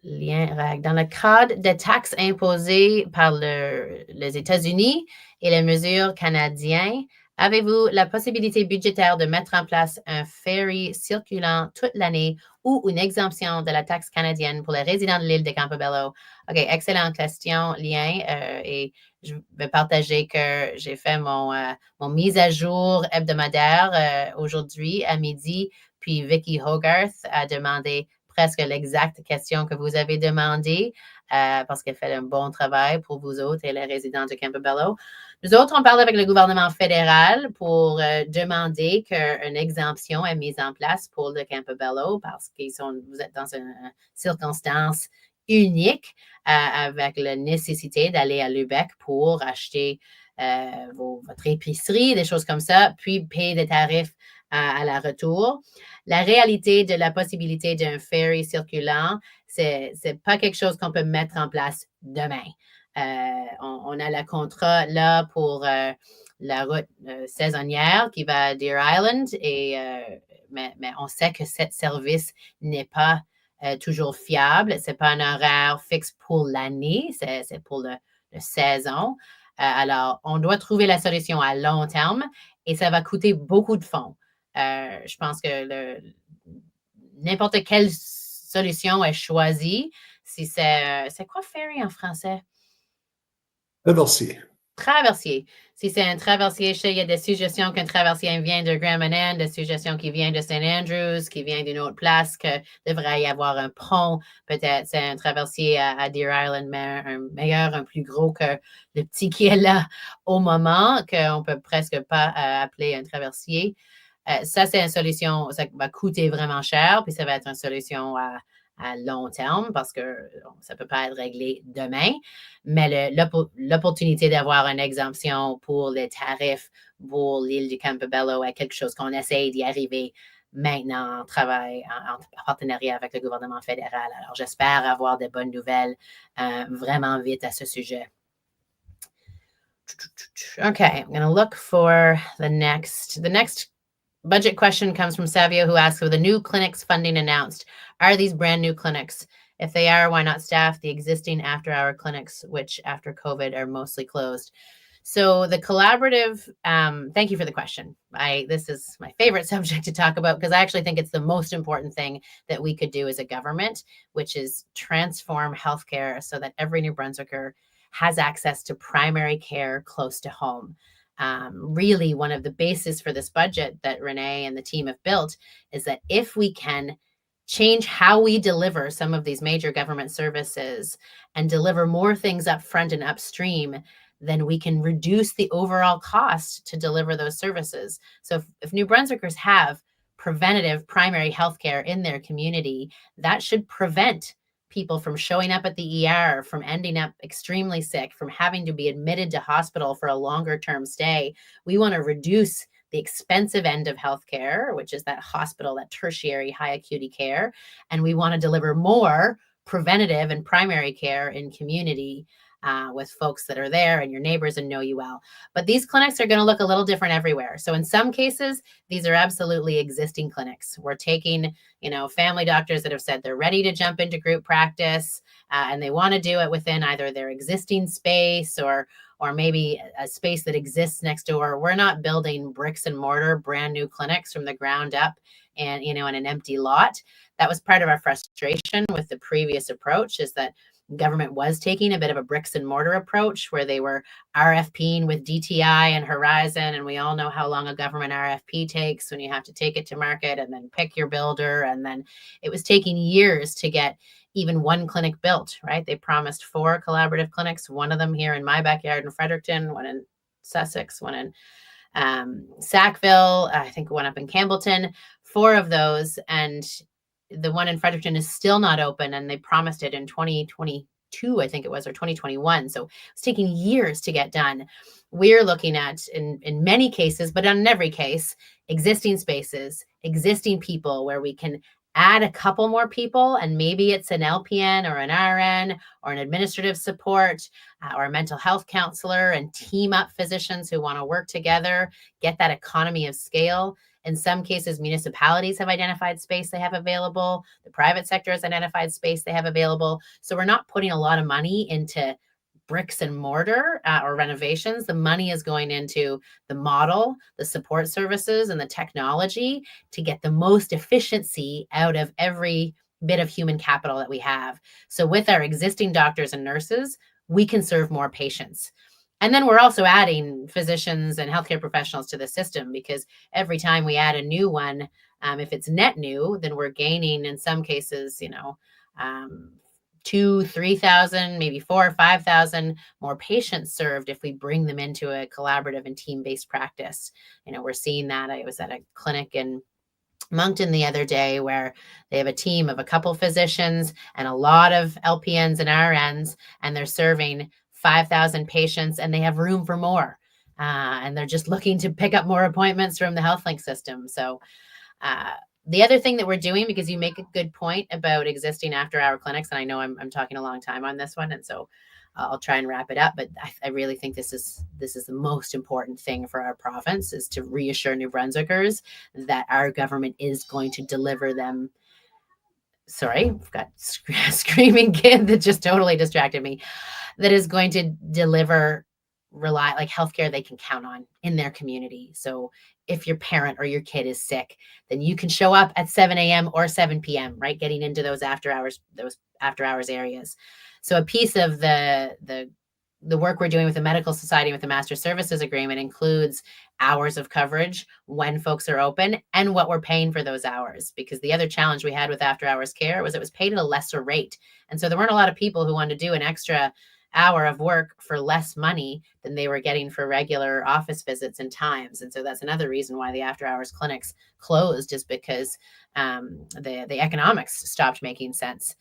lien RAG. Dans le cadre des taxes imposées par les États-Unis et les mesures canadiennes, avez-vous la possibilité budgétaire de mettre en place un ferry circulant toute l'année ou une exemption de la taxe canadienne pour les résidents de l'île de Campobello? OK, excellente question, Lien. Et je vais partager que j'ai fait mon mise à jour hebdomadaire aujourd'hui à midi. Puis Vicky Hogarth a demandé presque l'exacte question que vous avez demandée parce qu'elle fait un bon travail pour vous autres et les résidents de Campobello. Nous autres, on parle avec le gouvernement fédéral pour demander qu'une exemption est mise en place pour le Campobello parce que vous êtes dans une circonstance unique avec la nécessité d'aller à Lubec pour acheter votre épicerie, des choses comme ça, puis payer des tarifs à la retour. La réalité de la possibilité d'un ferry circulant, c'est pas quelque chose qu'on peut mettre en place demain. On a le contrat là pour la route saisonnière qui va à Deer Island, mais on sait que ce service n'est pas toujours fiable. Ce n'est pas un horaire fixe pour l'année, c'est pour la saison. Alors, on doit trouver la solution à long terme et ça va coûter beaucoup de fonds. Je pense que n'importe quelle solution est choisie. Si c'est quoi ferry en français? Traversier. Si c'est un traversier, il y a des suggestions qu'un traversier vient de Grand Manan, des suggestions qui viennent de St. Andrews, qui viennent d'une autre place, que devrait y avoir un pont. Peut-être c'est un traversier à Deer Island, mais un meilleur, un plus gros que le petit qui est là au moment, qu'on ne peut presque pas appeler un traversier. Ça, c'est une solution, ça va coûter vraiment cher, puis ça va être une solution à long terme parce que ça ne peut pas être réglé demain. Mais l'opportunité d'avoir une exemption pour les tarifs pour l'île du Campobello est quelque chose qu'on essaie d'y arriver maintenant en travail, en partenariat avec le gouvernement fédéral. Alors, j'espère avoir de bonnes nouvelles vraiment vite à ce sujet. Okay, I'm going to look for the next budget question comes from Savio, who asks, with the new clinics funding announced, are these brand new clinics? If they are, why not staff the existing after-hour clinics, which after COVID are mostly closed? So the collaborative, thank you for the question. This is my favorite subject to talk about because I actually think it's the most important thing that we could do as a government, which is transform healthcare so that every New Brunswicker has access to primary care close to home. Really, one of the bases for this budget that Renee and the team have built is that if we can change how we deliver some of these major government services and deliver more things up front and upstream, then we can reduce the overall cost to deliver those services. So if New Brunswickers have preventative primary health care in their community, that should prevent people from showing up at the ER, from ending up extremely sick, from having to be admitted to hospital for a longer term stay. We want to reduce the expensive end of healthcare, which is that hospital, that tertiary high acuity care. And we want to deliver more preventative and primary care in community with folks that are there and your neighbors and know you well. But these clinics are going to look a little different everywhere. So in some cases, these are absolutely existing clinics. We're taking, family doctors that have said they're ready to jump into group practice and they want to do it within either their existing space or maybe a space that exists next door. We're not building bricks and mortar brand new clinics from the ground up and, in an empty lot. That was part of our frustration with the previous approach, is that government was taking a bit of a bricks and mortar approach where they were RFPing with DTI and Horizon. And we all know how long a government RFP takes when you have to take it to market and then pick your builder. And then it was taking years to get even one clinic built, right? They promised 4 collaborative clinics, one of them here in my backyard in Fredericton, one in Sussex, one in Sackville, I think one up in Campbellton, 4 of those. And the one in Fredericton is still not open, and they promised it in 2022, I think it was, or 2021. So it's taking years to get done. We're looking at, in many cases, but in every case, existing spaces, existing people where we can add a couple more people, and maybe it's an LPN or an RN or an administrative support or a mental health counselor, and team up physicians who want to work together, get that economy of scale. In some cases, municipalities have identified space they have available. The private sector has identified space they have available. So we're not putting a lot of money into bricks and mortar or renovations. The money is going into the model, the support services, and the technology to get the most efficiency out of every bit of human capital that we have. So with our existing doctors and nurses, we can serve more patients. And then we're also adding physicians and healthcare professionals to the system, because every time we add a new one, if it's net new, then we're gaining, in some cases, 2,000, 3,000, maybe 4,000 or 5,000 more patients served if we bring them into a collaborative and team-based practice. We're seeing that. I was at a clinic in Moncton the other day where they have a team of a couple physicians and a lot of LPNs and RNs, and they're serving 5,000 patients, and they have room for more. And they're just looking to pick up more appointments from the HealthLink system. So the other thing that we're doing, because you make a good point about existing after-hour clinics, and I know I'm talking a long time on this one, and so I'll try and wrap it up, but I really think this is the most important thing for our province, is to reassure New Brunswickers that our government is going to deliver them. Sorry, I've got a screaming kid that just totally distracted me. That is going to deliver healthcare they can count on in their community. So if your parent or your kid is sick, then you can show up at 7 a.m. or 7 p.m., right? Getting into those after hours areas. So a piece of the work we're doing with the Medical Society with the Master Services Agreement includes hours of coverage when folks are open and what we're paying for those hours. Because the other challenge we had with after hours care was it was paid at a lesser rate. And so there weren't a lot of people who wanted to do an extra hour of work for less money than they were getting for regular office visits and times. And so that's another reason why the after hours clinics closed, is because the economics stopped making sense.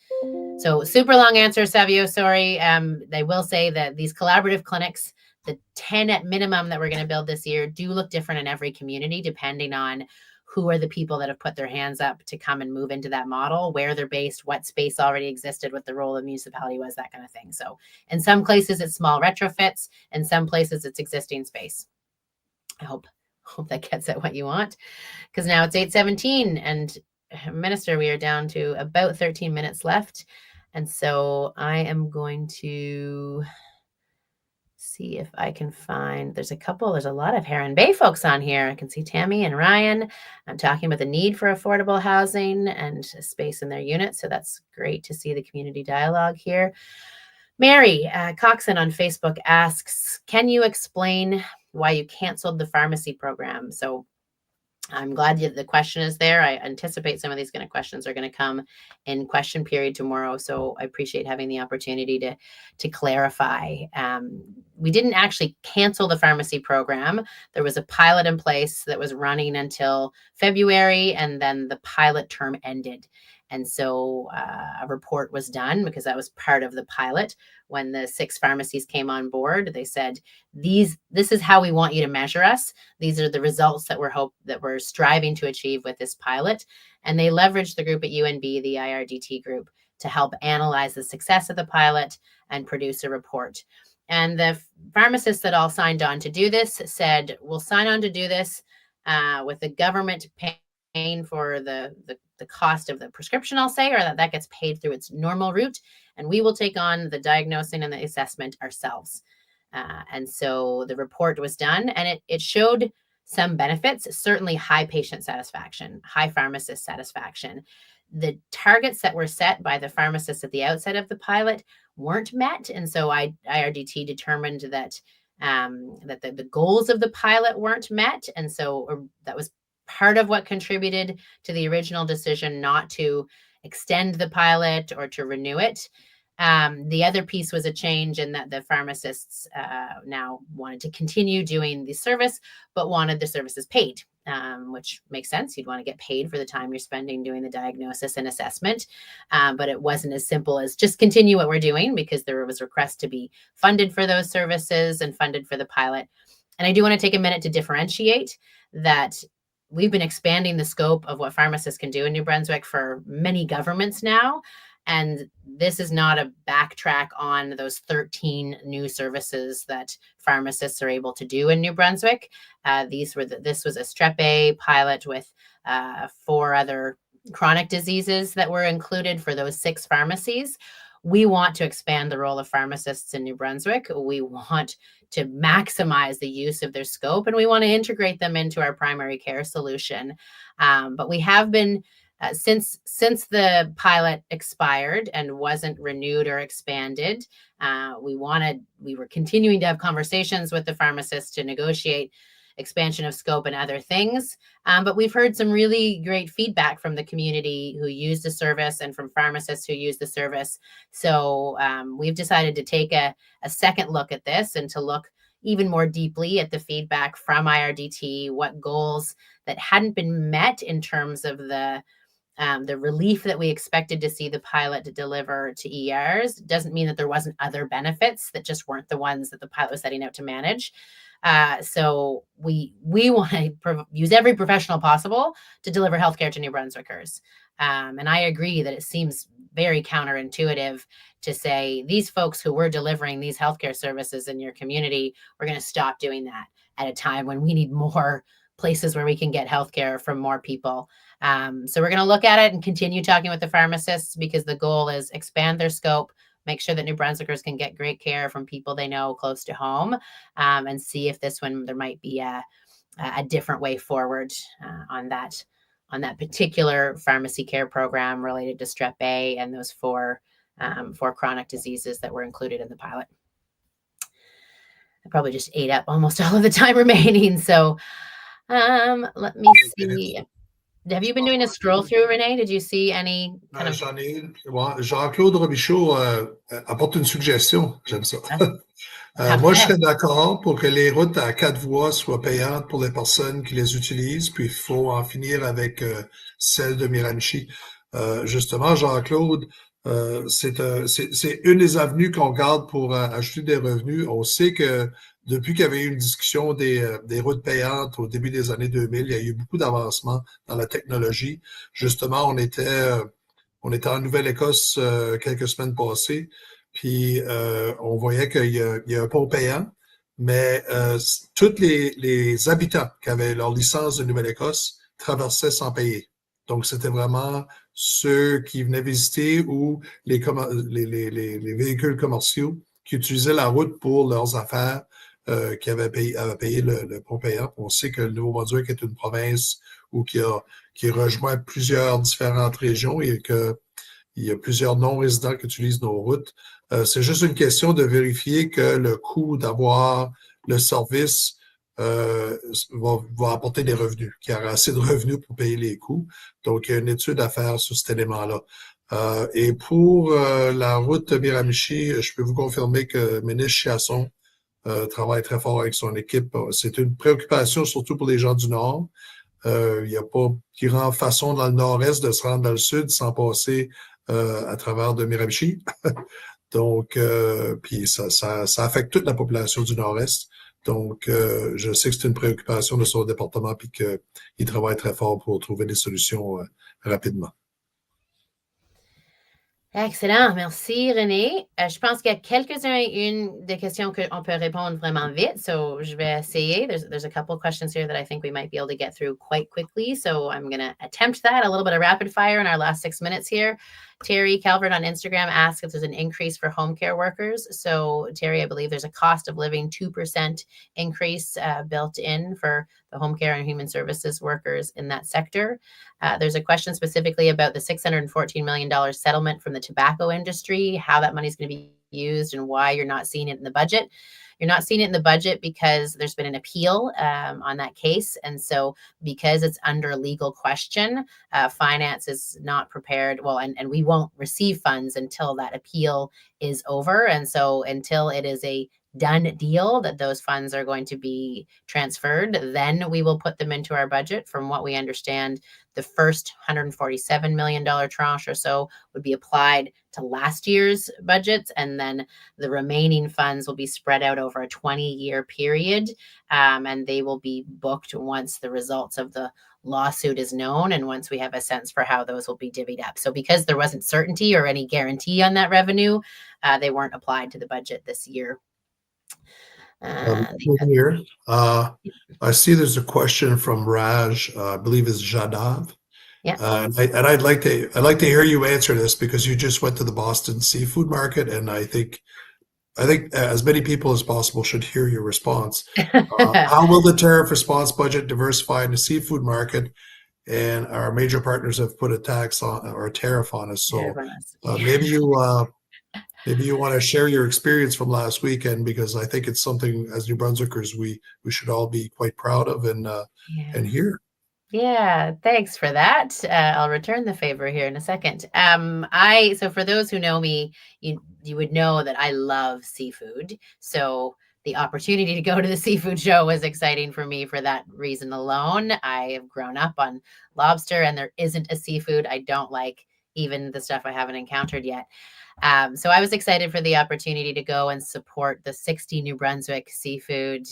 So super long answer, Savio, sorry. I will say that these collaborative clinics, the 10 at minimum that we're going to build this year, do look different in every community, depending on who are the people that have put their hands up to come and move into that model, where they're based, what space already existed, what the role of the municipality was, that kind of thing. So in some places it's small retrofits, in some places it's existing space. I hope that gets at what you want, because now it's 8:17, and Minister, we are down to about 13 minutes left. And so I am going to see if I can find, there's a lot of Heron Bay folks on here. I can see Tammy and Ryan. I'm talking about the need for affordable housing and space in their units. So that's great to see the community dialogue here. Mary Coxon on Facebook asks, can you explain why you canceled the pharmacy program? So I'm glad the question is there. I anticipate some of these kind of questions are going to come in question period tomorrow. So I appreciate having the opportunity to clarify. We didn't actually cancel the pharmacy program. There was a pilot in place that was running until February, and then the pilot term ended. And so a report was done, because that was part of the pilot. When the 6 pharmacies came on board, they said, this is how we want you to measure us. These are the results that we're striving to achieve with this pilot. And they leveraged the group at UNB, the IRDT group, to help analyze the success of the pilot and produce a report. And the pharmacists that all signed on to do this said, we'll sign on to do this with the government paying for the cost of the prescription, I'll say, or that gets paid through its normal route, and we will take on the diagnosing and the assessment ourselves. And so the report was done, and it showed some benefits, certainly high patient satisfaction, high pharmacist satisfaction. The targets that were set by the pharmacists at the outset of the pilot weren't met. And so IRDT determined that the goals of the pilot weren't met. And so that was part of what contributed to the original decision not to extend the pilot or to renew it. The other piece was a change in that the pharmacists now wanted to continue doing the service, but wanted the services paid, which makes sense. You'd want to get paid for the time you're spending doing the diagnosis and assessment. But it wasn't as simple as just continue what we're doing, because there was a request to be funded for those services and funded for the pilot. And I do want to take a minute to differentiate that we've been expanding the scope of what pharmacists can do in New Brunswick for many governments now. And this is not a backtrack on those 13 new services that pharmacists are able to do in New Brunswick. This was a Strep A pilot with 4 other chronic diseases that were included for those 6 pharmacies. We want to expand the role of pharmacists in New Brunswick. We want to maximize the use of their scope, and we want to integrate them into our primary care solution. But we have been since the pilot expired and wasn't renewed or expanded, we were continuing to have conversations with the pharmacists to negotiate expansion of scope and other things. But we've heard some really great feedback from the community who use the service and from pharmacists who use the service. So we've decided to take a second look at this and to look even more deeply at the feedback from IRDT, what goals that hadn't been met in terms of the relief that we expected to see the pilot to deliver to ERs. Doesn't mean that there wasn't other benefits that just weren't the ones that the pilot was setting out to manage. So we want to use every professional possible to deliver healthcare to New Brunswickers. And I agree that it seems very counterintuitive to say these folks who were delivering these healthcare services in your community, we're going to stop doing that at a time when we need more places where we can get healthcare from more people. So we're going to look at it and continue talking with the pharmacists, because the goal is expand their scope, make sure that New Brunswickers can get great care from people they know close to home, and see if this one there might be a different way forward on that particular pharmacy care program related to Strep A and those 4 chronic diseases that were included in the pilot. I probably just ate up almost all of the time remaining. So let me see. Have you been doing a scroll through, René? Did you see any kind of... J'en ai une. Ouais, Jean-Claude Robichaud apporte une suggestion. J'aime ça. Moi, je serais d'accord pour que les routes à 4 voies soient payantes pour les personnes qui les utilisent, puis il faut en finir avec celle de Miramichi. Justement, Jean-Claude, c'est une des avenues qu'on garde pour ajouter des revenus. On sait que depuis qu'il y avait eu une discussion des routes payantes au début des années 2000, il y a eu beaucoup d'avancements dans la technologie. Justement, on était en Nouvelle-Écosse quelques semaines passées, puis on voyait qu'il y a un pont payant, mais tous les habitants qui avaient leur licence de Nouvelle-Écosse traversaient sans payer. Donc, c'était vraiment ceux qui venaient visiter ou les véhicules commerciaux qui utilisaient la route pour leurs affaires, qui avaient payé le pont payant. On sait que le Nouveau-Brunswick est une province qui rejoint plusieurs différentes régions et qu'il y a plusieurs non-résidents qui utilisent nos routes. C'est juste une question de vérifier que le coût d'avoir le service va apporter des revenus, qu'il y aura assez de revenus pour payer les coûts. Donc, il y a une étude à faire sur cet élément-là. Et pour la route Miramichi, je peux vous confirmer que le ministre Chiasson travaille très fort avec son équipe. C'est une préoccupation surtout pour les gens du Nord. Il n'y a pas grande façon dans le Nord-Est de se rendre dans le Sud sans passer à travers de Miramichi. Donc, puis ça affecte toute la population du Nord-Est. Donc, je sais que c'est une préoccupation de son département puis qu'il travaille très fort pour trouver des solutions rapidement. Excellent. Merci, René. Je pense qu'il y a quelques-unes des questions qu'on peut répondre vraiment vite. So, je vais essayer. There's a couple of questions here that I think we might be able to get through quite quickly. So, I'm going to attempt that, a little bit of rapid fire in our last 6 minutes here. Terry Calvert on Instagram asked if there's an increase for home care workers. So, Terry, I believe there's a cost of living 2% increase built in for the home care and human services workers in that sector. There's a question specifically about the $614 million settlement from the tobacco industry, how that money is going to be used and why you're not seeing it in the budget. You're not seeing it in the budget because there's been an appeal on that case. And so because it's under legal question, finance is not prepared. Well, and we won't receive funds until that appeal is over. And so until it is a done deal that those funds are going to be transferred, then we will put them into our budget. From what we understand, the first $147 million tranche or so would be applied to last year's budgets, and then the remaining funds will be spread out over a 20-year period, and they will be booked once the results of the lawsuit is known and once we have a sense for how those will be divvied up. So because there wasn't certainty or any guarantee on that revenue, they weren't applied to the budget this year. Here, I see there's a question from Raj, I believe is Jadav. Yeah. And I'd like to hear you answer this because you just went to the Boston seafood market, and I think as many people as possible should hear your response. How will the tariff response budget diversify in the seafood market? And our major partners have put a tax on or a tariff on us. So maybe you want to share your experience from last weekend, because I think it's something as New Brunswickers we should all be quite proud of and hear. Yeah, thanks for that. I'll return the favor here in a second. So for those who know me, you would know that I love seafood. So the opportunity to go to the seafood show was exciting for me for that reason alone. I have grown up on lobster, and there isn't a seafood I don't like, even the stuff I haven't encountered yet. So I was excited for the opportunity to go and support the 60 New Brunswick seafood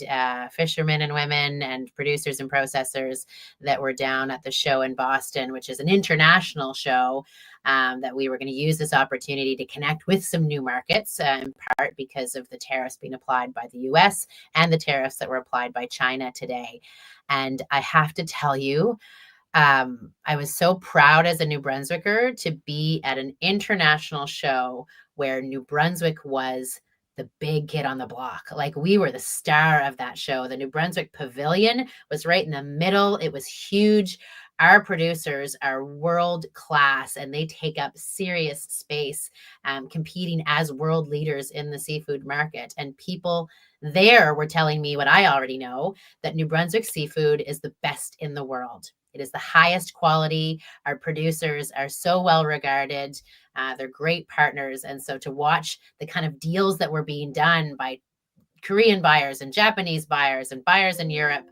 fishermen and women and producers and processors that were down at the show in Boston, which is an international show, that we were going to use this opportunity to connect with some new markets, in part because of the tariffs being applied by the US and the tariffs that were applied by China today. And I have to tell you, I was so proud as a New Brunswicker to be at an international show where New Brunswick was the big kid on the block. Like, we were the star of that show. The New Brunswick Pavilion was right in the middle. It was huge. Our producers are world class, and they take up serious space, competing as world leaders in the seafood market. And people there were telling me what I already know, that New Brunswick seafood is the best in the world. It is the highest quality. Our producers are so well regarded. They're great partners. And so to watch the kind of deals that were being done by Korean buyers and Japanese buyers and buyers in Europe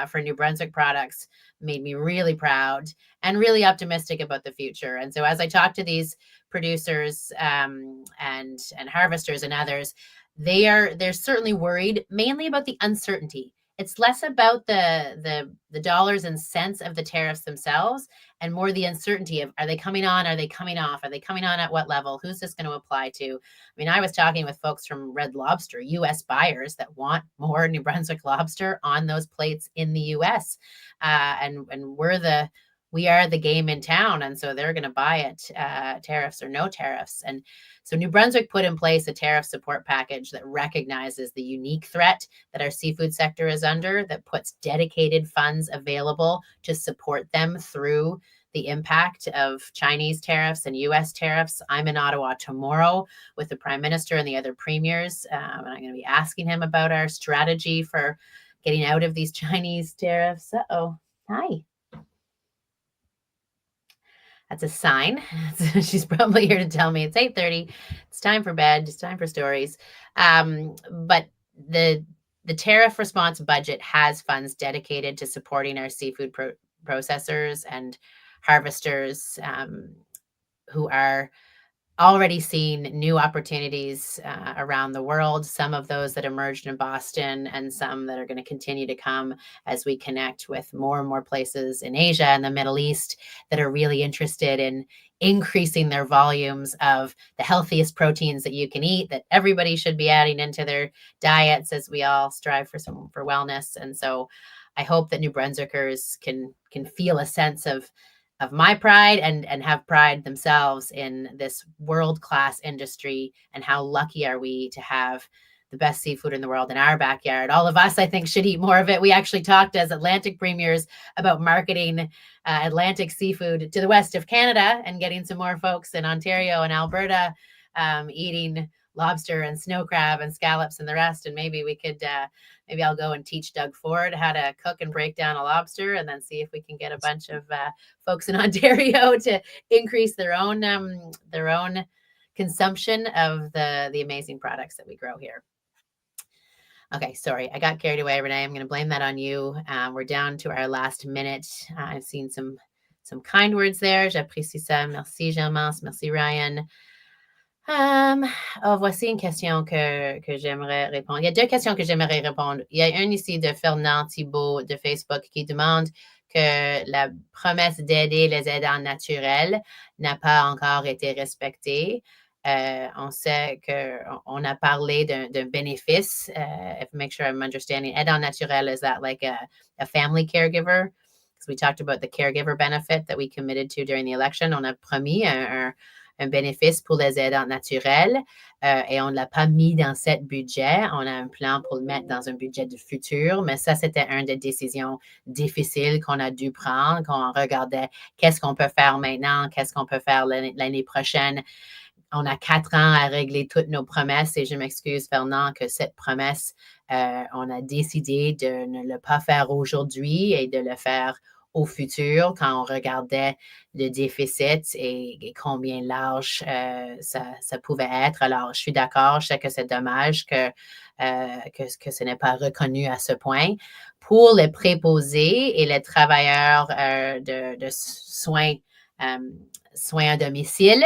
for New Brunswick products made me really proud and really optimistic about the future. And so as I talk to these producers and harvesters and others, they're certainly worried, mainly about the uncertainty. It's less about the dollars and cents of the tariffs themselves, and more the uncertainty of, are they coming on? Are they coming off? Are they coming on at what level? Who's this going to apply to? I mean, I was talking with folks from Red Lobster, US buyers that want more New Brunswick lobster on those plates in the US. And we are the game in town. And so they're going to buy it, tariffs or no tariffs. And so New Brunswick put in place a tariff support package that recognizes the unique threat that our seafood sector is under, that puts dedicated funds available to support them through the impact of Chinese tariffs and US tariffs. I'm in Ottawa tomorrow with the Prime Minister and the other premiers, and I'm going to be asking him about our strategy for getting out of these Chinese tariffs. Hi. That's a sign. She's probably here to tell me it's 8:30. It's time for bed. It's time for stories. But the tariff response budget has funds dedicated to supporting our seafood processors and harvesters, who are already seeing new opportunities around the world, some of those that emerged in Boston and some that are going to continue to come as we connect with more and more places in Asia and the Middle East that are really interested in increasing their volumes of the healthiest proteins that you can eat, that everybody should be adding into their diets as we all strive for wellness. And so I hope that New Brunswickers can feel a sense of my pride and have pride themselves in this world-class industry, and how lucky are we to have the best seafood in the world in our backyard. All of us, I think, should eat more of it. We actually talked as Atlantic premiers about marketing Atlantic seafood to the west of Canada and getting some more folks in Ontario and Alberta eating lobster and snow crab and scallops and the rest. And maybe we could, maybe I'll go and teach Doug Ford how to cook and break down a lobster, and then see if we can get a bunch of folks in Ontario to increase their own consumption of the amazing products that we grow here. Okay, sorry, I got carried away, Renee. I'm going to blame that on you. We're down to our last minute. I've seen some kind words there. J'apprécie ça. Merci, Germance. Merci, Ryan. Voici une question que j'aimerais répondre. Il y a deux questions que j'aimerais répondre. Il y a une ici de Fernand Thibault de Facebook qui demande que la promesse d'aider les aidants naturels n'a pas encore été respectée. On sait qu'on a parlé d'un bénéfice. Make sure I'm understanding. Aidant naturel, is that like a family caregiver? Because we talked about the caregiver benefit that we committed to during the election. On a promis un bénéfice pour les aidants naturels et on ne l'a pas mis dans ce budget. On a un plan pour le mettre dans un budget du futur, mais ça, c'était une des décisions difficiles qu'on a dû prendre, qu'on regardait qu'est-ce qu'on peut faire maintenant, qu'est-ce qu'on peut faire l'année prochaine. On a 4 ans à régler toutes nos promesses et je m'excuse, Fernand, que cette promesse, on a décidé de ne le pas faire aujourd'hui et de le faire au futur quand on regardait le déficit et combien large ça pouvait être. Alors, je suis d'accord, je sais que c'est dommage que ce n'est pas reconnu à ce point. Pour les préposés et les travailleurs de soins à domicile,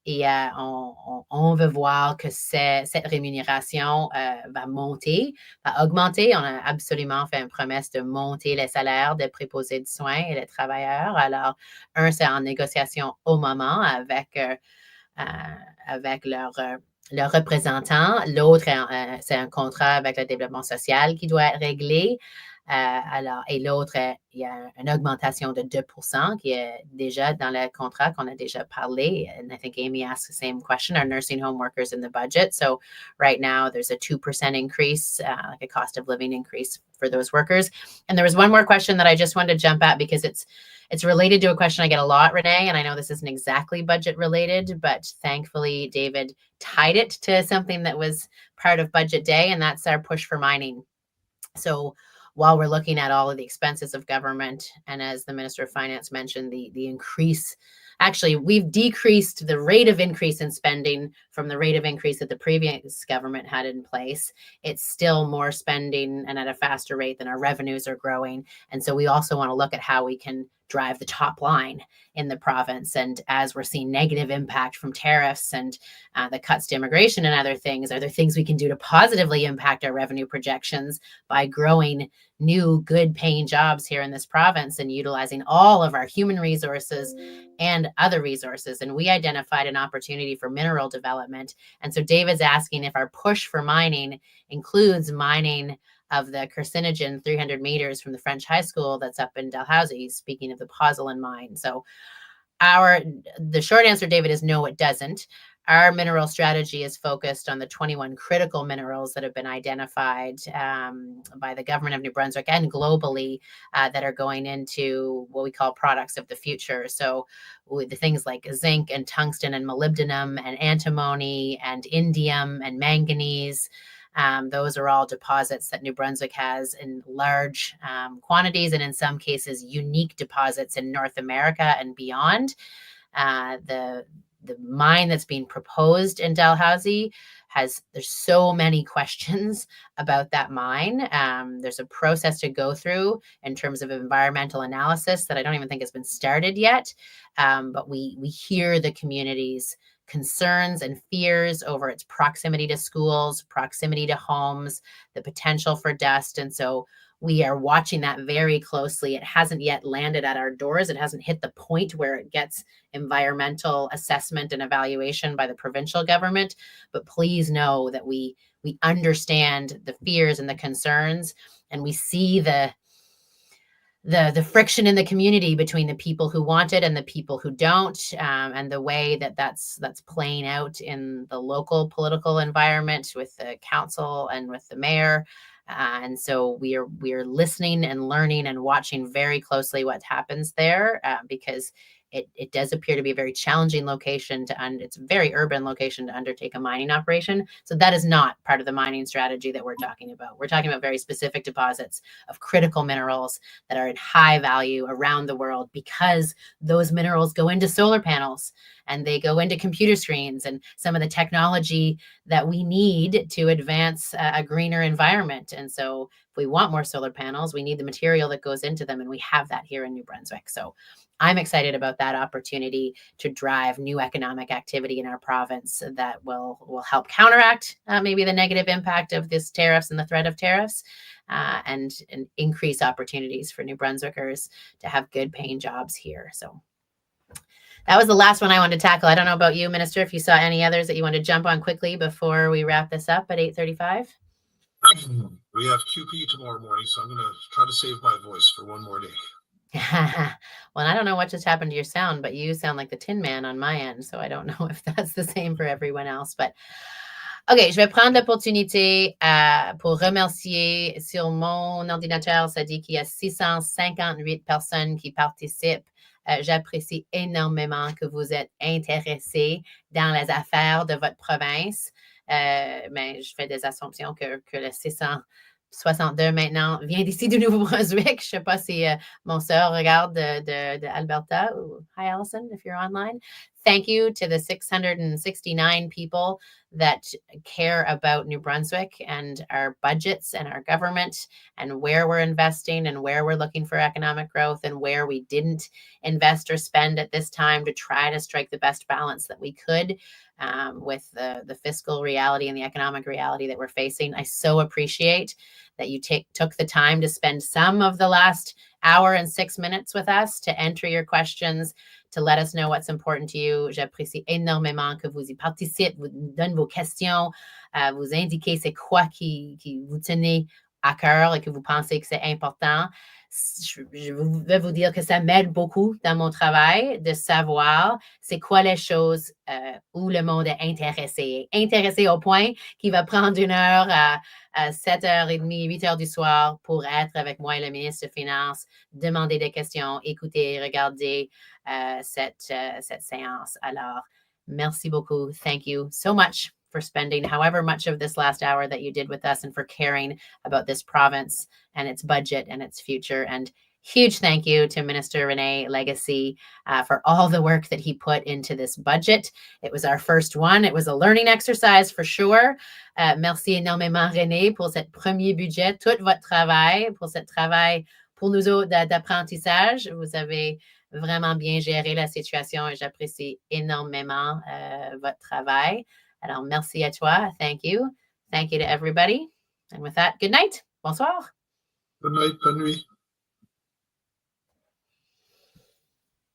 et on veut voir que cette rémunération va monter, va augmenter. On a absolument fait une promesse de monter les salaires des préposés de soins et les travailleurs. Alors, c'est en négociation au moment avec leurs représentants. L'autre, c'est un contrat avec le développement social qui doit être réglé. Et l'autre, il y a une augmentation de 2% qui est déjà dans le contrat qu'on a déjà parlé. And I think Amy asked the same question. Are nursing home workers in the budget? So right now there's a 2% increase, like a cost of living increase for those workers. And there was one more question that I just wanted to jump at because it's related to a question I get a lot, Renee, and I know this isn't exactly budget related, but thankfully David tied it to something that was part of budget day, and that's our push for mining. So while we're looking at all of the expenses of government, and as the Minister of Finance mentioned, the increase, actually, we've decreased the rate of increase in spending from the rate of increase that the previous government had in place. It's still more spending and at a faster rate than our revenues are growing. And so we also want to look at how we can drive the top line in the province. And as we're seeing negative impact from tariffs and the cuts to immigration and other things, are there things we can do to positively impact our revenue projections by growing new good paying jobs here in this province and utilizing all of our human resources and other resources? And we identified an opportunity for mineral development. And so David's asking if our push for mining includes mining of the carcinogen 300 meters from the French high school that's up in Dalhousie, speaking of the pozzolan mine. So the short answer, David, is no, it doesn't. Our mineral strategy is focused on the 21 critical minerals that have been identified by the government of New Brunswick and globally that are going into what we call products of the future. So the things like zinc and tungsten and molybdenum and antimony and indium and manganese. Those are all deposits that New Brunswick has in large quantities and in some cases unique deposits in North America and beyond. The mine that's being proposed in Dalhousie there's so many questions about that mine. There's a process to go through in terms of environmental analysis that I don't even think has been started yet. But we hear the community's concerns and fears over its proximity to schools, proximity to homes, the potential for dust. And so we are watching that very closely. It hasn't yet landed at our doors. It hasn't hit the point where it gets environmental assessment and evaluation by the provincial government. But please know that we understand the fears and the concerns, and we see the the friction in the community between the people who want it and the people who don't, and the way that's playing out in the local political environment with the council and with the mayor. And so we are listening and learning and watching very closely what happens there, because it does appear to be a very challenging location it's a very urban location to undertake a mining operation. So that is not part of the mining strategy that we're talking about. We're talking about very specific deposits of critical minerals that are in high value around the world, because those minerals go into solar panels and they go into computer screens and some of the technology that we need to advance a greener environment. And so if we want more solar panels, we need the material that goes into them, and we have that here in New Brunswick. So I'm excited about that opportunity to drive new economic activity in our province that will help counteract maybe the negative impact of this tariffs and the threat of tariffs, and increase opportunities for New Brunswickers to have good paying jobs here. So that was the last one I wanted to tackle. I don't know about you, Minister, if you saw any others that you want to jump on quickly before we wrap this up at 8:35. We have QP tomorrow morning, so I'm going to try to save my voice for one more day. Well, I don't know what just happened to your sound, but you sound like the Tin Man on my end, so I don't know if that's the same for everyone else. But OK, je vais prendre l'opportunité pour remercier. Sur mon ordinateur, ça dit qu'il y a 658 personnes qui participent. J'apprécie énormément que vous êtes intéressés dans les affaires de votre province. Mais je fais des assumptions que le 662 maintenant vient d'ici du Nouveau-Brunswick. Je ne sais pas si mon sœur regarde de Alberta. Hi, Allison, if you're online. Thank you to the 669 people that care about New Brunswick and our budgets and our government and where we're investing and where we're looking for economic growth and where we didn't invest or spend at this time to try to strike the best balance that we could with the fiscal reality and the economic reality that we're facing. I so appreciate that you took the time to spend some of the last hour and 6 minutes with us to enter your questions, to let us know what's important to you. J'apprécie énormément que vous y participez, vous donnez vos questions, vous indiquez c'est quoi qui vous tenez à cœur et que vous pensez que c'est important. Je vais vous dire que ça m'aide beaucoup dans mon travail de savoir c'est quoi les choses où le monde est intéressé au point qu'il va prendre 1 heure à 7h30, 8h du soir pour être avec moi et le ministre des Finances, demander des questions, écouter, regarder cette séance. Alors, merci beaucoup. Thank you so much for spending however much of this last hour that you did with us and for caring about this province and its budget and its future. And huge thank you to Minister René Legacy for all the work that he put into this budget. It was our first one. It was a learning exercise for sure. Merci énormément, René, pour ce premier budget, tout votre travail, pour ce travail pour nous autres d'apprentissage. Vous avez vraiment bien géré la situation et j'apprécie énormément votre travail. Alors, merci à toi. Thank you. Thank you to everybody. And with that, good night. Bonsoir. Good night. Bonne nuit.